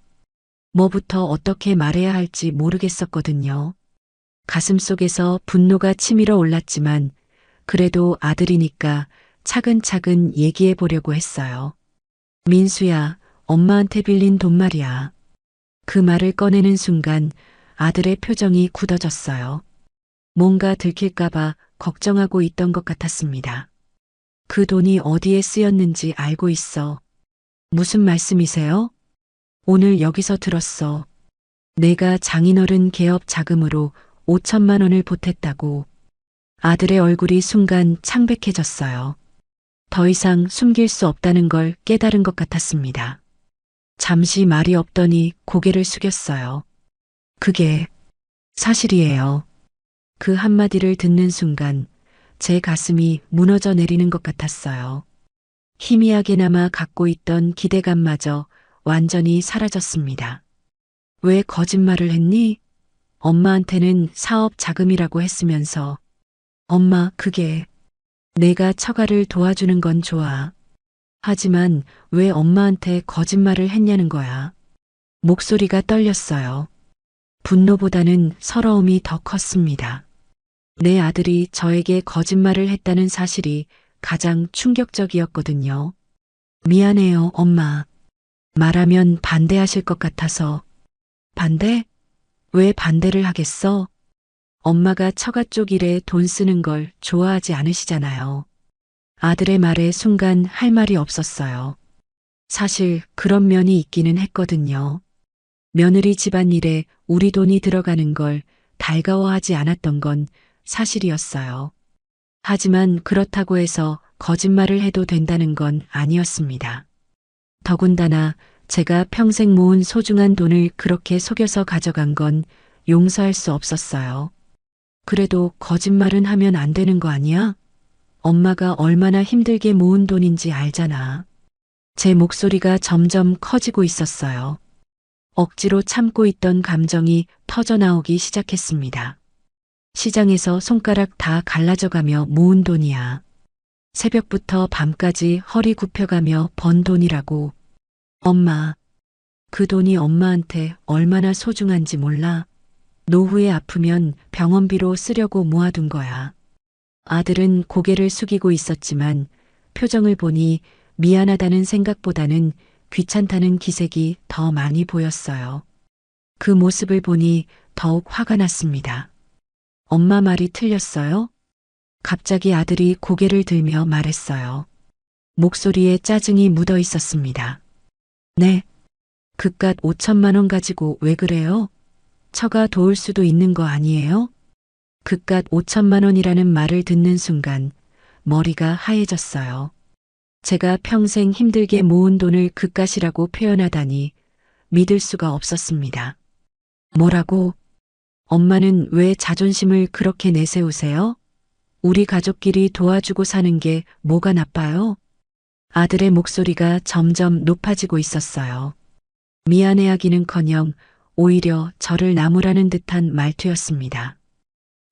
뭐부터 어떻게 말해야 할지 모르겠었거든요. 가슴속에서 분노가 치밀어 올랐지만 그래도 아들이니까 차근차근 얘기해 보려고 했어요. 민수야, 엄마한테 빌린 돈 말이야. 그 말을 꺼내는 순간 아들의 표정이 굳어졌어요. 뭔가 들킬까봐 걱정하고 있던 것 같았습니다. 그 돈이 어디에 쓰였는지 알고 있어. 무슨 말씀이세요? 오늘 여기서 들었어. 내가 장인어른 개업 자금으로 5천만 원을 보탰다고. 아들의 얼굴이 순간 창백해졌어요. 더 이상 숨길 수 없다는 걸 깨달은 것 같았습니다. 잠시 말이 없더니 고개를 숙였어요. 그게 사실이에요. 그 한마디를 듣는 순간 제 가슴이 무너져 내리는 것 같았어요. 희미하게나마 갖고 있던 기대감마저 완전히 사라졌습니다. 왜 거짓말을 했니? 엄마한테는 사업 자금이라고 했으면서. 엄마, 그게 내가 처가를 도와주는 건 좋아. 하지만 왜 엄마한테 거짓말을 했냐는 거야. 목소리가 떨렸어요. 분노보다는 서러움이 더 컸습니다. 내 아들이 저에게 거짓말을 했다는 사실이 가장 충격적이었거든요. 미안해요, 엄마. 말하면 반대하실 것 같아서. 반대? 왜 반대를 하겠어? 엄마가 처가 쪽 일에 돈 쓰는 걸 좋아하지 않으시잖아요. 아들의 말에 순간 할 말이 없었어요. 사실 그런 면이 있기는 했거든요. 며느리 집안일에 우리 돈이 들어가는 걸 달가워하지 않았던 건 사실이었어요. 하지만 그렇다고 해서 거짓말을 해도 된다는 건 아니었습니다. 더군다나 제가 평생 모은 소중한 돈을 그렇게 속여서 가져간 건 용서할 수 없었어요. 그래도 거짓말은 하면 안 되는 거 아니야? 엄마가 얼마나 힘들게 모은 돈인지 알잖아. 제 목소리가 점점 커지고 있었어요. 억지로 참고 있던 감정이 터져나오기 시작했습니다. 시장에서 손가락 다 갈라져가며 모은 돈이야. 새벽부터 밤까지 허리 굽혀가며 번 돈이라고. 엄마, 그 돈이 엄마한테 얼마나 소중한지 몰라. 노후에 아프면 병원비로 쓰려고 모아둔 거야. 아들은 고개를 숙이고 있었지만 표정을 보니 미안하다는 생각보다는 귀찮다는 기색이 더 많이 보였어요. 그 모습을 보니 더욱 화가 났습니다. 엄마 말이 틀렸어요? 갑자기 아들이 고개를 들며 말했어요. 목소리에 짜증이 묻어 있었습니다. 네. 그깟 5천만 원 가지고 왜 그래요? 처가 도울 수도 있는 거 아니에요? 그깟 5천만 원이라는 말을 듣는 순간 머리가 하얘졌어요. 제가 평생 힘들게 모은 돈을 그깟이라고 표현하다니 믿을 수가 없었습니다. 뭐라고? 엄마는 왜 자존심을 그렇게 내세우세요? 우리 가족끼리 도와주고 사는 게 뭐가 나빠요? 아들의 목소리가 점점 높아지고 있었어요. 미안해하기는커녕 오히려 저를 나무라는 듯한 말투였습니다.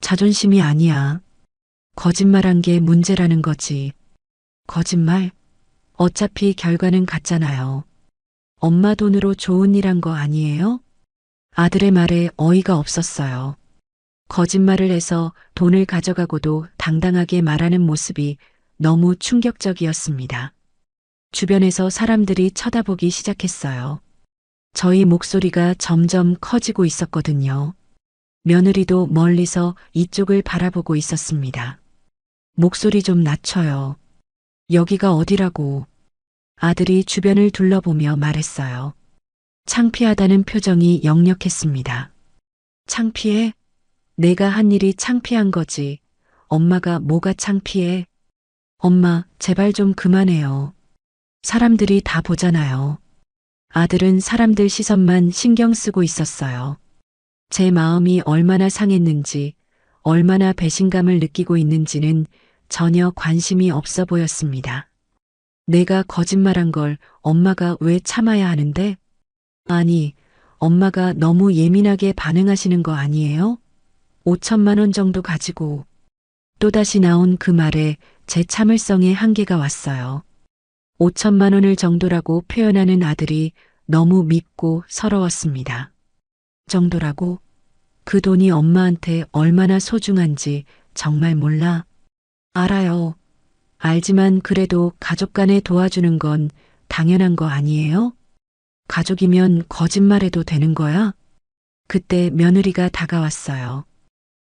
자존심이 아니야. 거짓말한 게 문제라는 거지. 거짓말? 어차피 결과는 같잖아요. 엄마 돈으로 좋은 일 한 거 아니에요? 아들의 말에 어이가 없었어요. 거짓말을 해서 돈을 가져가고도 당당하게 말하는 모습이 너무 충격적이었습니다. 주변에서 사람들이 쳐다보기 시작했어요. 저희 목소리가 점점 커지고 있었거든요. 며느리도 멀리서 이쪽을 바라보고 있었습니다. 목소리 좀 낮춰요. 여기가 어디라고. 아들이 주변을 둘러보며 말했어요. 창피하다는 표정이 역력했습니다. 창피해? 내가 한 일이 창피한 거지. 엄마가 뭐가 창피해? 엄마, 제발 좀 그만해요. 사람들이 다 보잖아요. 아들은 사람들 시선만 신경 쓰고 있었어요. 제 마음이 얼마나 상했는지, 얼마나 배신감을 느끼고 있는지는 전혀 관심이 없어 보였습니다. 내가 거짓말한 걸 엄마가 왜 참아야 하는데? 아니, 엄마가 너무 예민하게 반응하시는 거 아니에요? 5천만 원 정도 가지고. 또다시 나온 그 말에 제 참을성에 한계가 왔어요. 5천만 원을 정도라고 표현하는 아들이 너무 밉고 서러웠습니다. 정도라고? 그 돈이 엄마한테 얼마나 소중한지 정말 몰라. 알아요. 알지만 그래도 가족 간에 도와주는 건 당연한 거 아니에요? 가족이면 거짓말해도 되는 거야? 그때 며느리가 다가왔어요.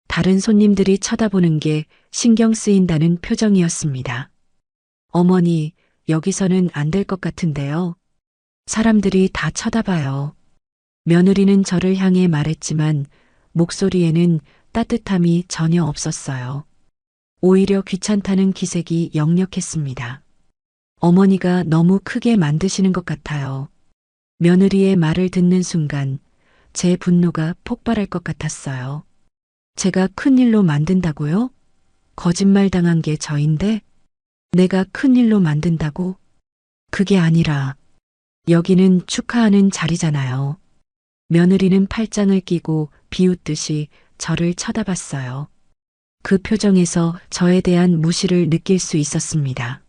다른 손님들이 쳐다보는 게 신경 쓰인다는 표정이었습니다. 어머니, 여기서는 안 될 것 같은데요. 사람들이 다 쳐다봐요. 며느리는 저를 향해 말했지만 목소리에는 따뜻함이 전혀 없었어요. 오히려 귀찮다는 기색이 역력했습니다. 어머니가 너무 크게 만드시는 것 같아요. 며느리의 말을 듣는 순간 제 분노가 폭발할 것 같았어요. 제가 큰일로 만든다고요? 거짓말 당한 게 저인데? 내가 큰일로 만든다고? 그게 아니라 여기는 축하하는 자리잖아요. 며느리는 팔짱을 끼고 비웃듯이 저를 쳐다봤어요. 그 표정에서 저에 대한 무시를 느낄 수 있었습니다.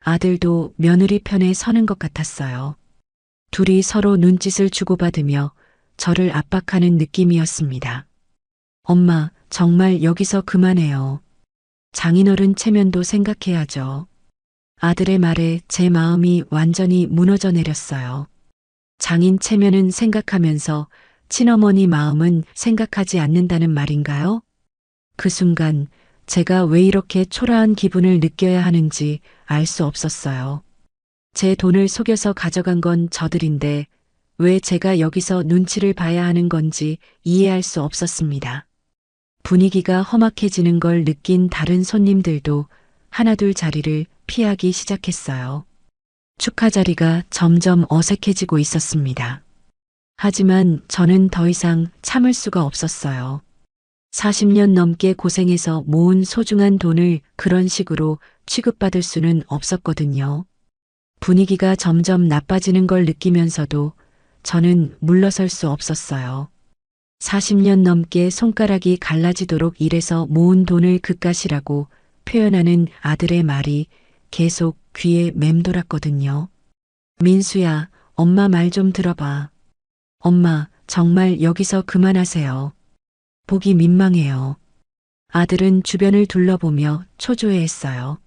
아들도 며느리 편에 서는 것 같았어요. 둘이 서로 눈짓을 주고받으며 저를 압박하는 느낌이었습니다. 엄마, 정말 여기서 그만해요. 장인어른 체면도 생각해야죠. 아들의 말에 제 마음이 완전히 무너져 내렸어요. 장인 체면은 생각하면서 친어머니 마음은 생각하지 않는다는 말인가요? 그 순간 제가 왜 이렇게 초라한 기분을 느껴야 하는지 알 수 없었어요. 제 돈을 속여서 가져간 건 저들인데 왜 제가 여기서 눈치를 봐야 하는 건지 이해할 수 없었습니다. 분위기가 험악해지는 걸 느낀 다른 손님들도 하나둘 자리를 피하기 시작했어요. 축하 자리가 점점 어색해지고 있었습니다. 하지만 저는 더 이상 참을 수가 없었어요. 40년 넘게 고생해서 모은 소중한 돈을 그런 식으로 취급받을 수는 없었거든요. 분위기가 점점 나빠지는 걸 느끼면서도 저는 물러설 수 없었어요. 40년 넘게 손가락이 갈라지도록 일해서 모은 돈을 그깟이라고 표현하는 아들의 말이 계속 귀에 맴돌았거든요. 민수야, 엄마 말 좀 들어봐. 엄마, 정말 여기서 그만하세요. 보기 민망해요. 아들은 주변을 둘러보며 초조해했어요.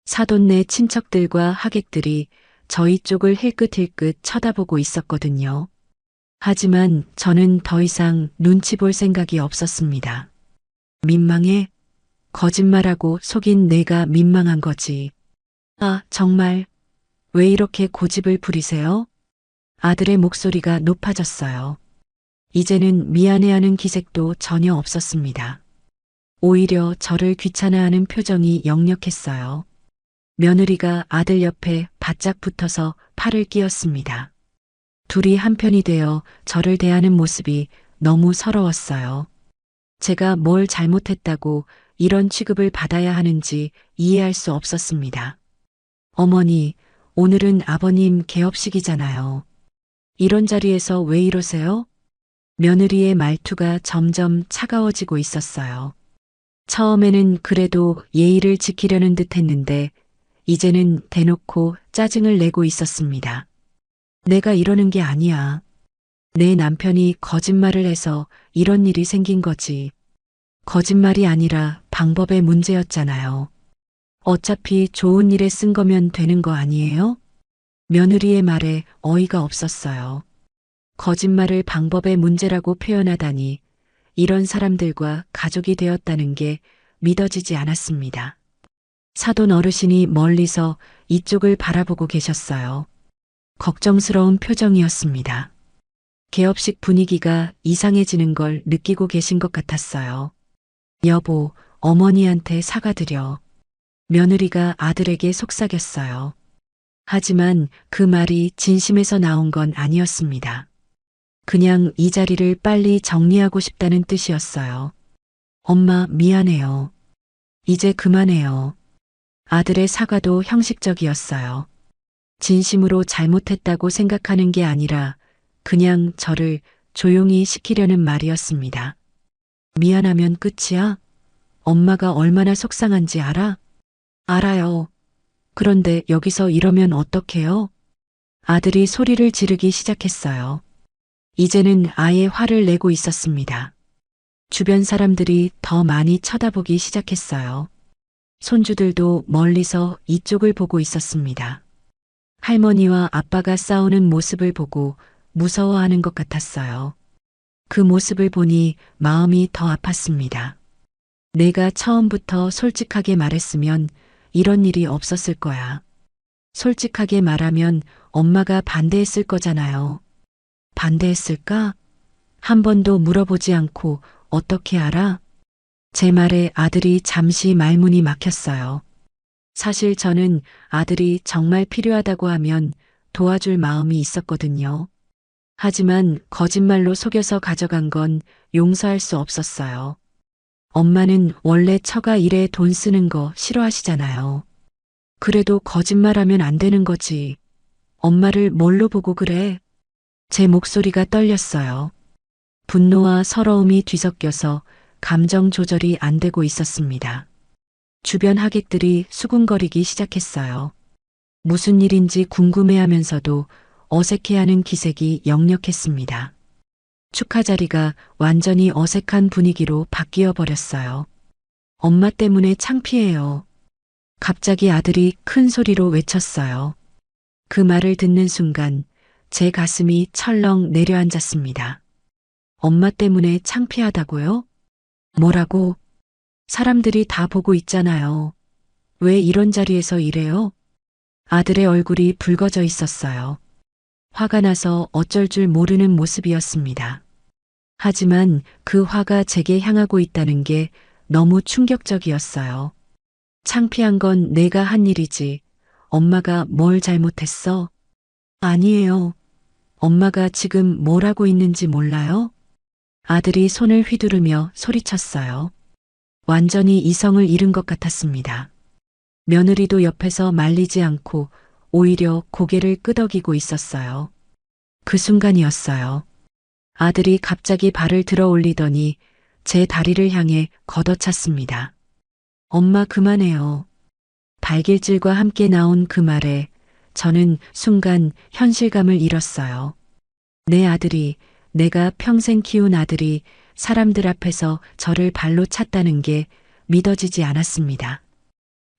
사돈네 친척들과 하객들이 저희 쪽을 힐끗힐끗 쳐다보고 있었거든요. 하지만 저는 더 이상 눈치 볼 생각이 없었습니다. 민망해? 거짓말하고 속인 내가 민망한 거지. 아, 정말. 왜 이렇게 고집을 부리세요? 아들의 목소리가 높아졌어요. 이제는 미안해하는 기색도 전혀 없었습니다. 오히려 저를 귀찮아하는 표정이 역력했어요. 며느리가 아들 옆에 바짝 붙어서 팔을 끼웠습니다. 둘이 한편이 되어 저를 대하는 모습이 너무 서러웠어요. 제가 뭘 잘못했다고 이런 취급을 받아야 하는지 이해할 수 없었습니다. 어머니, 오늘은 아버님 개업식이잖아요. 이런 자리에서 왜 이러세요? 며느리의 말투가 점점 차가워지고 있었어요. 처음에는 그래도 예의를 지키려는 듯 했는데 이제는 대놓고 짜증을 내고 있었습니다. 내가 이러는 게 아니야. 내 남편이 거짓말을 해서 이런 일이 생긴 거지. 거짓말이 아니라 방법의 문제였잖아요. 어차피 좋은 일에 쓴 거면 되는 거 아니에요? 며느리의 말에 어이가 없었어요. 거짓말을 방법의 문제라고 표현하다니 이런 사람들과 가족이 되었다는 게 믿어지지 않았습니다. 사돈 어르신이 멀리서 이쪽을 바라보고 계셨어요. 걱정스러운 표정이었습니다. 개업식 분위기가 이상해지는 걸 느끼고 계신 것 같았어요. 여보, 어머니한테 사과드려. 며느리가 아들에게 속삭였어요. 하지만 그 말이 진심에서 나온 건 아니었습니다. 그냥 이 자리를 빨리 정리하고 싶다는 뜻이었어요. 엄마, 미안해요. 이제 그만해요. 아들의 사과도 형식적이었어요. 진심으로 잘못했다고 생각하는 게 아니라 그냥 저를 조용히 시키려는 말이었습니다. 미안하면 끝이야? 엄마가 얼마나 속상한지 알아? 알아요. 그런데 여기서 이러면 어떡해요? 아들이 소리를 지르기 시작했어요. 이제는 아예 화를 내고 있었습니다. 주변 사람들이 더 많이 쳐다보기 시작했어요. 손주들도 멀리서 이쪽을 보고 있었습니다. 할머니와 아빠가 싸우는 모습을 보고 무서워하는 것 같았어요. 그 모습을 보니 마음이 더 아팠습니다. 내가 처음부터 솔직하게 말했으면 이런 일이 없었을 거야. 솔직하게 말하면 엄마가 반대했을 거잖아요. 반대했을까? 한 번도 물어보지 않고 어떻게 알아? 제 말에 아들이 잠시 말문이 막혔어요. 사실 저는 아들이 정말 필요하다고 하면 도와줄 마음이 있었거든요. 하지만 거짓말로 속여서 가져간 건 용서할 수 없었어요. 엄마는 원래 처가 일에 돈 쓰는 거 싫어하시잖아요. 그래도 거짓말하면 안 되는 거지. 엄마를 뭘로 보고 그래? 제 목소리가 떨렸어요. 분노와 서러움이 뒤섞여서 감정 조절이 안 되고 있었습니다. 주변 하객들이 수군거리기 시작했어요. 무슨 일인지 궁금해하면서도 어색해하는 기색이 역력했습니다. 축하 자리가 완전히 어색한 분위기로 바뀌어 버렸어요. 엄마 때문에 창피해요. 갑자기 아들이 큰 소리로 외쳤어요. 그 말을 듣는 순간 제 가슴이 철렁 내려앉았습니다. 엄마 때문에 창피하다고요? 뭐라고? 사람들이 다 보고 있잖아요. 왜 이런 자리에서 이래요? 아들의 얼굴이 붉어져 있었어요. 화가 나서 어쩔 줄 모르는 모습이었습니다. 하지만 그 화가 제게 향하고 있다는 게 너무 충격적이었어요. 창피한 건 내가 한 일이지. 엄마가 뭘 잘못했어? 아니에요. 엄마가 지금 뭘 하고 있는지 몰라요? 아들이 손을 휘두르며 소리쳤어요. 완전히 이성을 잃은 것 같았습니다. 며느리도 옆에서 말리지 않고 오히려 고개를 끄덕이고 있었어요. 그 순간이었어요. 아들이 갑자기 발을 들어 올리더니 제 다리를 향해 걷어찼습니다. 엄마 그만해요. 발길질과 함께 나온 그 말에 저는 순간 현실감을 잃었어요. 내 아들이, 내가 평생 키운 아들이 사람들 앞에서 저를 발로 찼다는 게 믿어지지 않았습니다.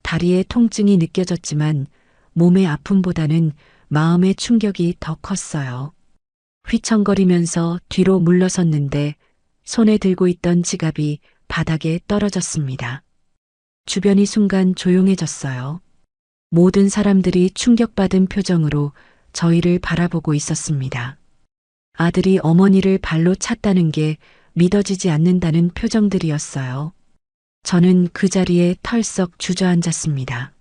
다리에 통증이 느껴졌지만 몸의 아픔보다는 마음의 충격이 더 컸어요. 휘청거리면서 뒤로 물러섰는데 손에 들고 있던 지갑이 바닥에 떨어졌습니다. 주변이 순간 조용해졌어요. 모든 사람들이 충격받은 표정으로 저희를 바라보고 있었습니다. 아들이 어머니를 발로 찼다는 게 믿어지지 않는다는 표정들이었어요. 저는 그 자리에 털썩 주저앉았습니다.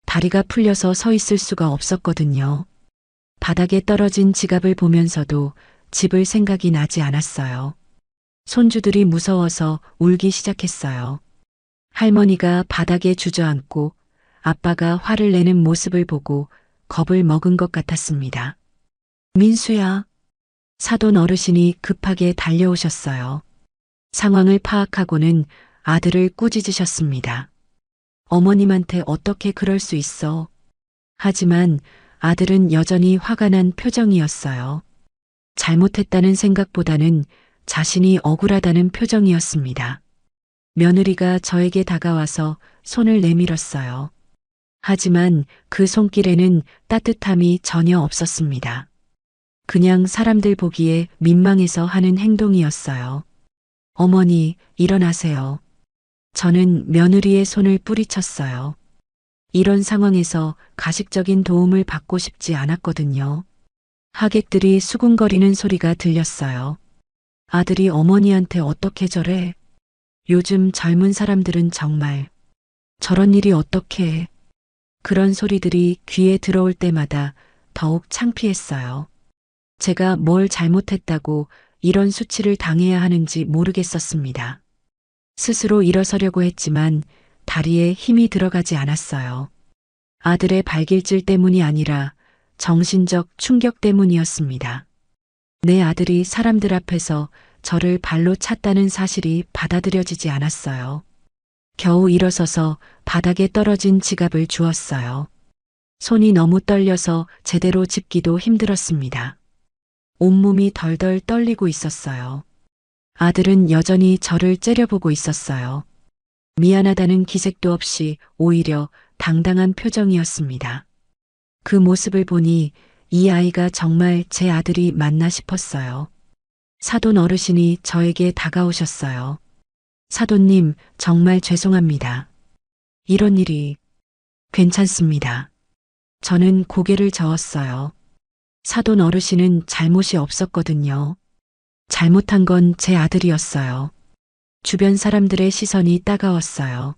다리가 풀려서 서 있을 수가 없었거든요. 바닥에 떨어진 지갑을 보면서도 집을 생각이 나지 않았어요. 손주들이 무서워서 울기 시작했어요. 할머니가 바닥에 주저앉고 아빠가 화를 내는 모습을 보고 겁을 먹은 것 같았습니다. 민수야. 사돈 어르신이 급하게 달려오셨어요. 상황을 파악하고는 아들을 꾸짖으셨습니다. 어머님한테 어떻게 그럴 수 있어? 하지만 아들은 여전히 화가 난 표정이었어요. 잘못했다는 생각보다는 자신이 억울하다는 표정이었습니다. 며느리가 저에게 다가와서 손을 내밀었어요. 하지만 그 손길에는 따뜻함이 전혀 없었습니다. 그냥 사람들 보기에 민망해서 하는 행동이었어요. 어머니, 일어나세요. 저는 며느리의 손을 뿌리쳤어요. 이런 상황에서 가식적인 도움을 받고 싶지 않았거든요. 하객들이 수군거리는 소리가 들렸어요. 아들이 어머니한테 어떻게 저래? 요즘 젊은 사람들은 정말 저런 일이 어떻게 해? 그런 소리들이 귀에 들어올 때마다 더욱 창피했어요. 제가 뭘 잘못했다고 이런 수치를 당해야 하는지 모르겠었습니다. 스스로 일어서려고 했지만 다리에 힘이 들어가지 않았어요. 아들의 발길질 때문이 아니라 정신적 충격 때문이었습니다. 내 아들이 사람들 앞에서 저를 발로 찼다는 사실이 받아들여지지 않았어요. 겨우 일어서서 바닥에 떨어진 지갑을 주었어요. 손이 너무 떨려서 제대로 짚기도 힘들었습니다. 온몸이 덜덜 떨리고 있었어요. 아들은 여전히 저를 째려보고 있었어요. 미안하다는 기색도 없이 오히려 당당한 표정이었습니다. 그 모습을 보니 이 아이가 정말 제 아들이 맞나 싶었어요. 사돈 어르신이 저에게 다가오셨어요. 사돈님, 정말 죄송합니다. 이런 일이 괜찮습니다. 저는 고개를 저었어요. 사돈 어르신은 잘못이 없었거든요. 잘못한 건 제 아들이었어요. 주변 사람들의 시선이 따가웠어요.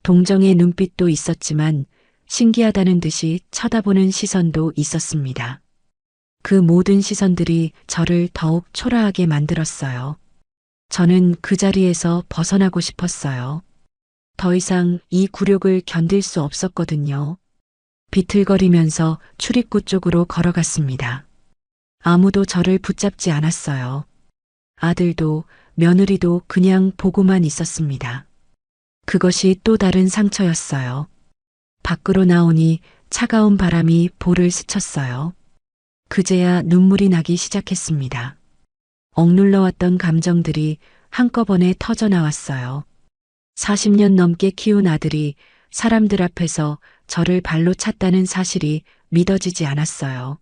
동정의 눈빛도 있었지만 신기하다는 듯이 쳐다보는 시선도 있었습니다. 그 모든 시선들이 저를 더욱 초라하게 만들었어요. 저는 그 자리에서 벗어나고 싶었어요. 더 이상 이 굴욕을 견딜 수 없었거든요. 비틀거리면서 출입구 쪽으로 걸어갔습니다. 아무도 저를 붙잡지 않았어요. 아들도 며느리도 그냥 보고만 있었습니다. 그것이 또 다른 상처였어요. 밖으로 나오니 차가운 바람이 볼을 스쳤어요. 그제야 눈물이 나기 시작했습니다. 억눌러왔던 감정들이 한꺼번에 터져 나왔어요. 40년 넘게 키운 아들이 사람들 앞에서 저를 발로 찼다는 사실이 믿어지지 않았어요.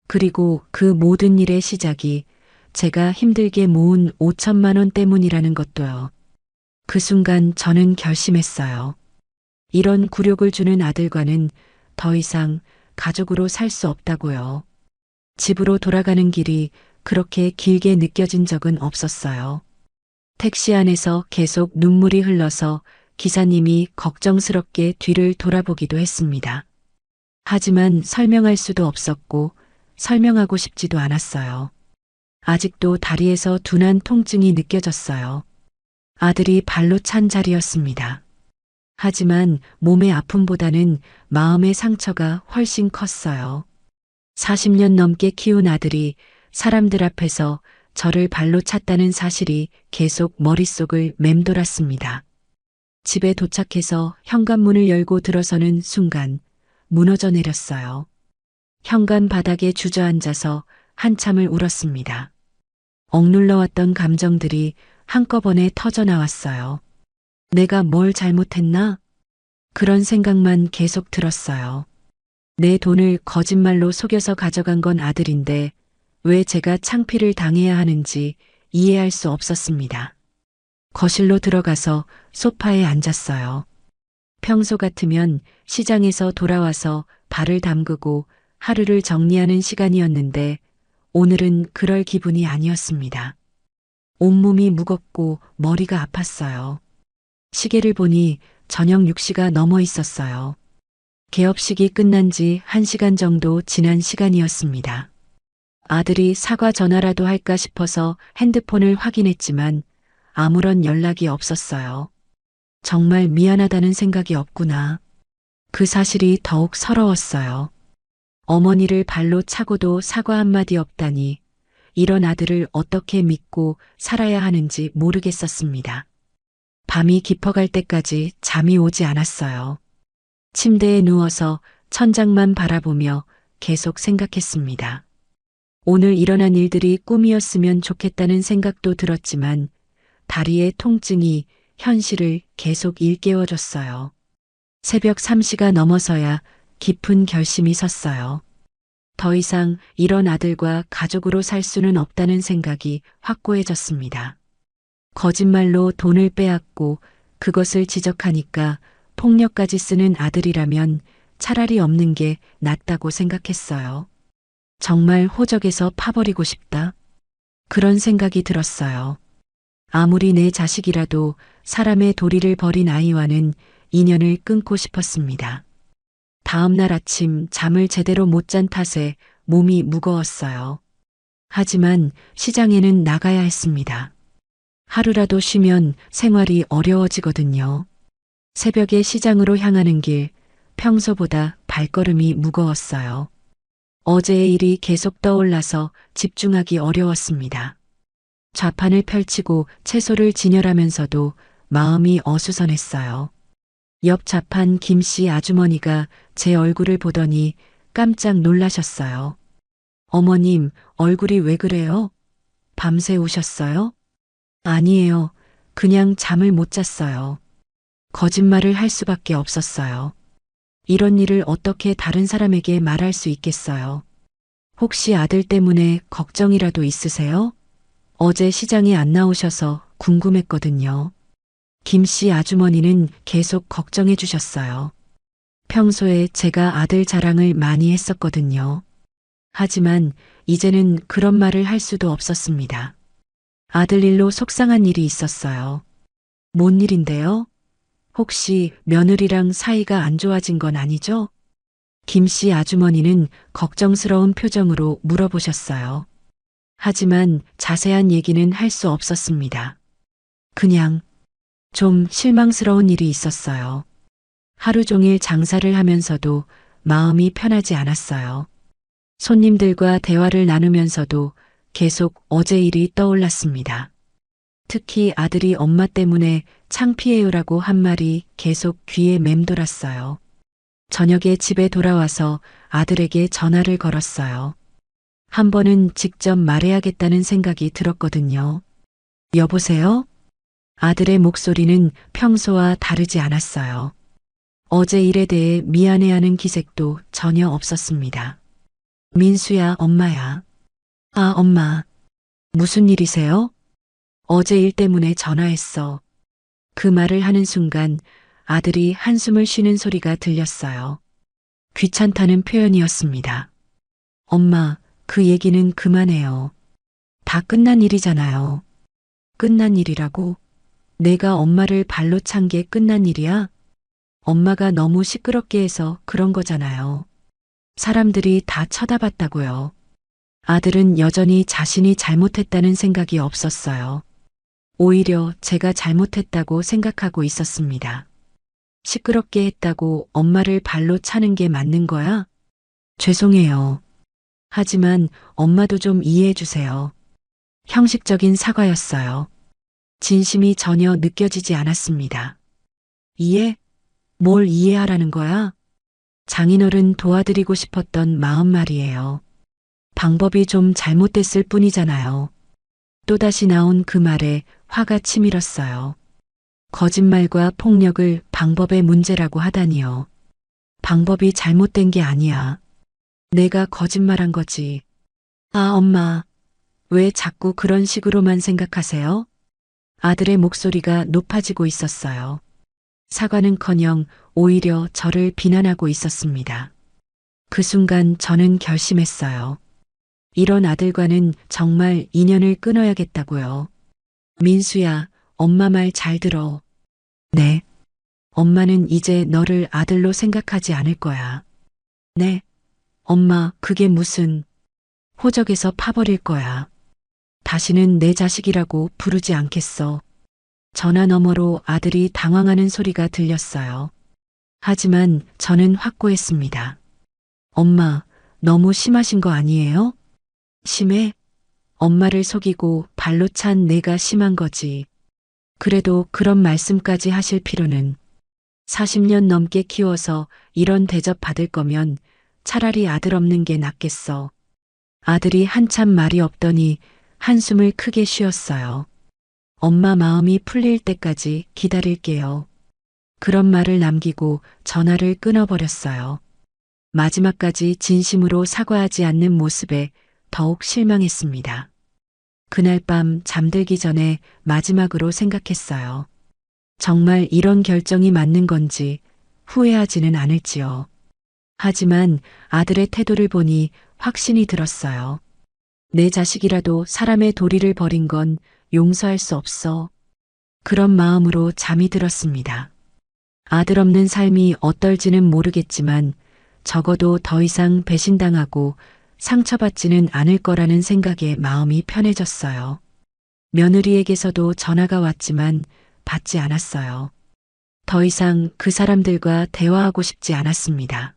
그리고 그 모든 일의 시작이 제가 힘들게 모은 5천만 원 때문이라는 것도요. 그 순간 저는 결심했어요. 이런 굴욕을 주는 아들과는 더 이상 가족으로 살 수 없다고요. 집으로 돌아가는 길이 그렇게 길게 느껴진 적은 없었어요. 택시 안에서 계속 눈물이 흘러서 기사님이 걱정스럽게 뒤를 돌아보기도 했습니다. 하지만 설명할 수도 없었고 설명하고 싶지도 않았어요. 아직도 다리에서 둔한 통증이 느껴졌어요. 아들이 발로 찬 자리였습니다. 하지만 몸의 아픔보다는 마음의 상처가 훨씬 컸어요. 40년 넘게 키운 아들이 사람들 앞에서 저를 발로 찼다는 사실이 계속 머릿속을 맴돌았습니다. 집에 도착해서 현관문을 열고 들어서는 순간 무너져 내렸어요. 현관 바닥에 주저앉아서 한참을 울었습니다. 억눌러왔던 감정들이 한꺼번에 터져 나왔어요. 내가 뭘 잘못했나? 그런 생각만 계속 들었어요. 내 돈을 거짓말로 속여서 가져간 건 아들인데 왜 제가 창피를 당해야 하는지 이해할 수 없었습니다. 거실로 들어가서 소파에 앉았어요. 평소 같으면 시장에서 돌아와서 발을 담그고 하루를 정리하는 시간이었는데 오늘은 그럴 기분이 아니었습니다. 온몸이 무겁고 머리가 아팠어요. 시계를 보니 저녁 6시가 넘어 있었어요. 개업식이 끝난 지 1시간 정도 지난 시간이었습니다. 아들이 사과 전화라도 할까 싶어서 핸드폰을 확인했지만 아무런 연락이 없었어요. 정말 미안하다는 생각이 없구나. 그 사실이 더욱 서러웠어요. 어머니를 발로 차고도 사과 한마디 없다니 이런 아들을 어떻게 믿고 살아야 하는지 모르겠었습니다. 밤이 깊어갈 때까지 잠이 오지 않았어요. 침대에 누워서 천장만 바라보며 계속 생각했습니다. 오늘 일어난 일들이 꿈이었으면 좋겠다는 생각도 들었지만 다리의 통증이 현실을 계속 일깨워줬어요. 새벽 3시가 넘어서야 깊은 결심이 섰어요. 더 이상 이런 아들과 가족으로 살 수는 없다는 생각이 확고해졌습니다. 거짓말로 돈을 빼앗고 그것을 지적하니까 폭력까지 쓰는 아들이라면 차라리 없는 게 낫다고 생각했어요. 정말 호적에서 파버리고 싶다. 그런 생각이 들었어요. 아무리 내 자식이라도 사람의 도리를 버린 아이와는 인연을 끊고 싶었습니다. 다음 날 아침 잠을 제대로 못 잔 탓에 몸이 무거웠어요. 하지만 시장에는 나가야 했습니다. 하루라도 쉬면 생활이 어려워지거든요. 새벽에 시장으로 향하는 길, 평소보다 발걸음이 무거웠어요. 어제의 일이 계속 떠올라서 집중하기 어려웠습니다. 좌판을 펼치고 채소를 진열하면서도 마음이 어수선했어요. 옆 좌판 김씨 아주머니가 제 얼굴을 보더니 깜짝 놀라셨어요. 어머님, 얼굴이 왜 그래요? 밤새 우셨어요? 아니에요. 그냥 잠을 못 잤어요. 거짓말을 할 수밖에 없었어요. 이런 일을 어떻게 다른 사람에게 말할 수 있겠어요? 혹시 아들 때문에 걱정이라도 있으세요? 어제 시장에 안 나오셔서 궁금했거든요. 김 씨 아주머니는 계속 걱정해 주셨어요. 평소에 제가 아들 자랑을 많이 했었거든요. 하지만 이제는 그런 말을 할 수도 없었습니다. 아들 일로 속상한 일이 있었어요. 뭔 일인데요? 혹시 며느리랑 사이가 안 좋아진 건 아니죠? 김 씨 아주머니는 걱정스러운 표정으로 물어보셨어요. 하지만 자세한 얘기는 할 수 없었습니다. 그냥 좀 실망스러운 일이 있었어요. 하루 종일 장사를 하면서도 마음이 편하지 않았어요. 손님들과 대화를 나누면서도 계속 어제 일이 떠올랐습니다. 특히 아들이 엄마 때문에 창피해요라고 한 말이 계속 귀에 맴돌았어요. 저녁에 집에 돌아와서 아들에게 전화를 걸었어요. 한 번은 직접 말해야겠다는 생각이 들었거든요. 여보세요? 아들의 목소리는 평소와 다르지 않았어요. 어제 일에 대해 미안해하는 기색도 전혀 없었습니다. 민수야, 엄마야. 아, 엄마. 무슨 일이세요? 어제 일 때문에 전화했어. 그 말을 하는 순간 아들이 한숨을 쉬는 소리가 들렸어요. 귀찮다는 표현이었습니다. 엄마, 그 얘기는 그만해요. 다 끝난 일이잖아요. 끝난 일이라고? 내가 엄마를 발로 찬 게 끝난 일이야? 엄마가 너무 시끄럽게 해서 그런 거잖아요. 사람들이 다 쳐다봤다고요. 아들은 여전히 자신이 잘못했다는 생각이 없었어요. 오히려 제가 잘못했다고 생각하고 있었습니다. 시끄럽게 했다고 엄마를 발로 차는 게 맞는 거야? 죄송해요. 하지만 엄마도 좀 이해해 주세요. 형식적인 사과였어요. 진심이 전혀 느껴지지 않았습니다. 이해? 뭘 이해하라는 거야? 장인어른 도와드리고 싶었던 마음 말이에요. 방법이 좀 잘못됐을 뿐이잖아요. 또다시 나온 그 말에 화가 치밀었어요. 거짓말과 폭력을 방법의 문제라고 하다니요. 방법이 잘못된 게 아니야. 내가 거짓말한 거지. 아, 엄마. 왜 자꾸 그런 식으로만 생각하세요? 아들의 목소리가 높아지고 있었어요. 사과는커녕 오히려 저를 비난하고 있었습니다. 그 순간 저는 결심했어요. 이런 아들과는 정말 인연을 끊어야겠다고요. 민수야, 엄마 말 잘 들어. 네. 엄마는 이제 너를 아들로 생각하지 않을 거야. 네. 엄마, 그게 무슨 호적에서 파버릴 거야. 다시는 내 자식이라고 부르지 않겠어. 전화 너머로 아들이 당황하는 소리가 들렸어요. 하지만 저는 확고했습니다. 엄마, 너무 심하신 거 아니에요? 심해? 엄마를 속이고 발로 찬 내가 심한 거지. 그래도 그런 말씀까지 하실 필요는 40년 넘게 키워서 이런 대접 받을 거면 차라리 아들 없는 게 낫겠어. 아들이 한참 말이 없더니 한숨을 크게 쉬었어요. 엄마 마음이 풀릴 때까지 기다릴게요. 그런 말을 남기고 전화를 끊어버렸어요. 마지막까지 진심으로 사과하지 않는 모습에 더욱 실망했습니다. 그날 밤 잠들기 전에 마지막으로 생각했어요. 정말 이런 결정이 맞는 건지 후회하지는 않을지요. 하지만 아들의 태도를 보니 확신이 들었어요. 내 자식이라도 사람의 도리를 버린 건 용서할 수 없어. 그런 마음으로 잠이 들었습니다. 아들 없는 삶이 어떨지는 모르겠지만 적어도 더 이상 배신당하고 상처받지는 않을 거라는 생각에 마음이 편해졌어요. 며느리에게서도 전화가 왔지만 받지 않았어요. 더 이상 그 사람들과 대화하고 싶지 않았습니다.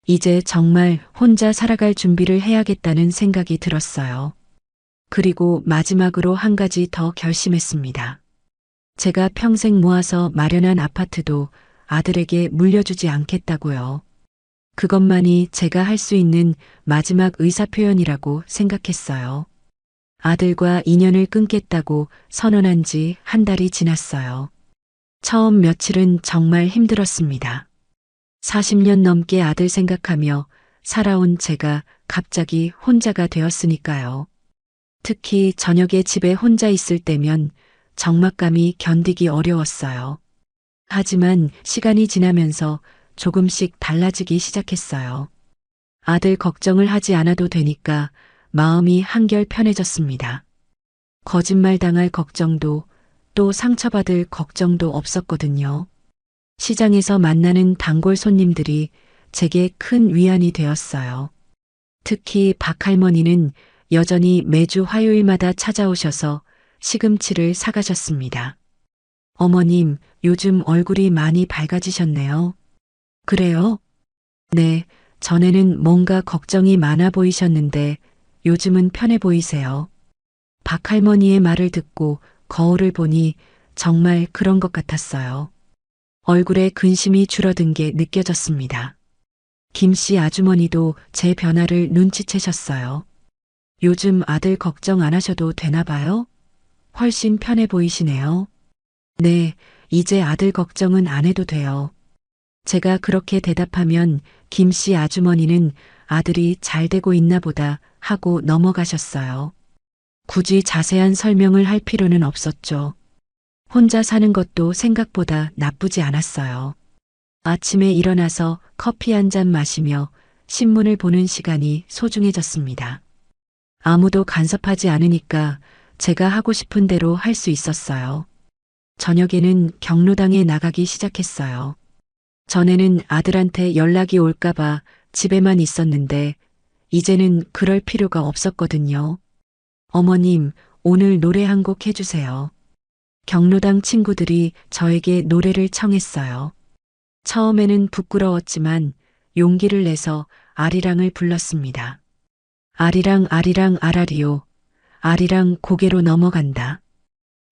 이제 정말 혼자 살아갈 준비를 해야겠다는 생각이 들었어요. 그리고 마지막으로 한 가지 더 결심했습니다. 제가 평생 모아서 마련한 아파트도 아들에게 물려주지 않겠다고요. 그것만이 제가 할 수 있는 마지막 의사표현이라고 생각했어요. 아들과 인연을 끊겠다고 선언한 지 한 달이 지났어요. 처음 며칠은 정말 힘들었습니다. 40년 넘게 아들 생각하며 살아온 제가 갑자기 혼자가 되었으니까요. 특히 저녁에 집에 혼자 있을 때면 적막감이 견디기 어려웠어요. 하지만 시간이 지나면서 조금씩 달라지기 시작했어요. 아들 걱정을 하지 않아도 되니까 마음이 한결 편해졌습니다. 거짓말 당할 걱정도 또 상처받을 걱정도 없었거든요. 시장에서 만나는 단골 손님들이 제게 큰 위안이 되었어요. 특히 박 할머니는 여전히 매주 화요일마다 찾아오셔서 시금치를 사가셨습니다. 어머님, 요즘 얼굴이 많이 밝아지셨네요. 그래요? 네, 전에는 뭔가 걱정이 많아 보이셨는데 요즘은 편해 보이세요. 박 할머니의 말을 듣고 거울을 보니 정말 그런 것 같았어요. 얼굴에 근심이 줄어든 게 느껴졌습니다. 김씨 아주머니도 제 변화를 눈치채셨어요. 요즘 아들 걱정 안 하셔도 되나 봐요? 훨씬 편해 보이시네요. 네, 이제 아들 걱정은 안 해도 돼요. 제가 그렇게 대답하면 김씨 아주머니는 아들이 잘 되고 있나 보다 하고 넘어가셨어요. 굳이 자세한 설명을 할 필요는 없었죠. 혼자 사는 것도 생각보다 나쁘지 않았어요. 아침에 일어나서 커피 한 잔 마시며 신문을 보는 시간이 소중해졌습니다. 아무도 간섭하지 않으니까 제가 하고 싶은 대로 할 수 있었어요. 저녁에는 경로당에 나가기 시작했어요. 전에는 아들한테 연락이 올까봐 집에만 있었는데 이제는 그럴 필요가 없었거든요. 어머님, 오늘 노래 한 곡 해주세요. 경로당 친구들이 저에게 노래를 청했어요. 처음에는 부끄러웠지만 용기를 내서 아리랑을 불렀습니다. 아리랑 아리랑 아라리요. 아리랑 고개로 넘어간다.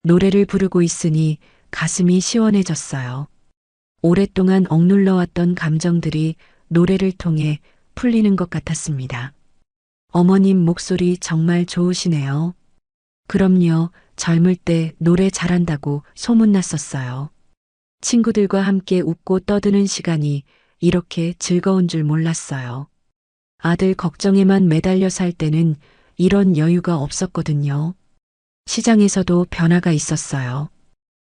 노래를 부르고 있으니 가슴이 시원해졌어요. 오랫동안 억눌러왔던 감정들이 노래를 통해 풀리는 것 같았습니다. 어머님 목소리 정말 좋으시네요. 그럼요, 젊을 때 노래 잘한다고 소문났었어요. 친구들과 함께 웃고 떠드는 시간이 이렇게 즐거운 줄 몰랐어요. 아들 걱정에만 매달려 살 때는 이런 여유가 없었거든요. 시장에서도 변화가 있었어요.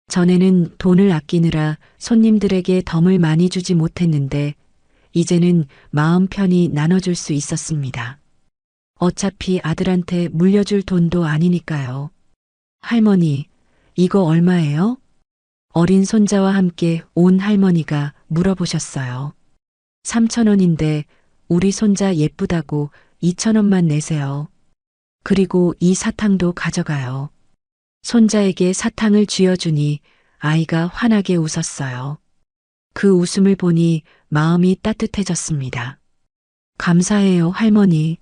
전에는 돈을 아끼느라 손님들에게 덤을 많이 주지 못했는데 이제는 마음 편히 나눠줄 수 있었습니다. 어차피 아들한테 물려줄 돈도 아니니까요. 할머니, 이거 얼마예요? 어린 손자와 함께 온 할머니가 물어보셨어요. 3,000원인데 우리 손자 예쁘다고 2,000원만 내세요. 그리고 이 사탕도 가져가요. 손자에게 사탕을 쥐어주니 아이가 환하게 웃었어요. 그 웃음을 보니 마음이 따뜻해졌습니다. 감사해요, 할머니.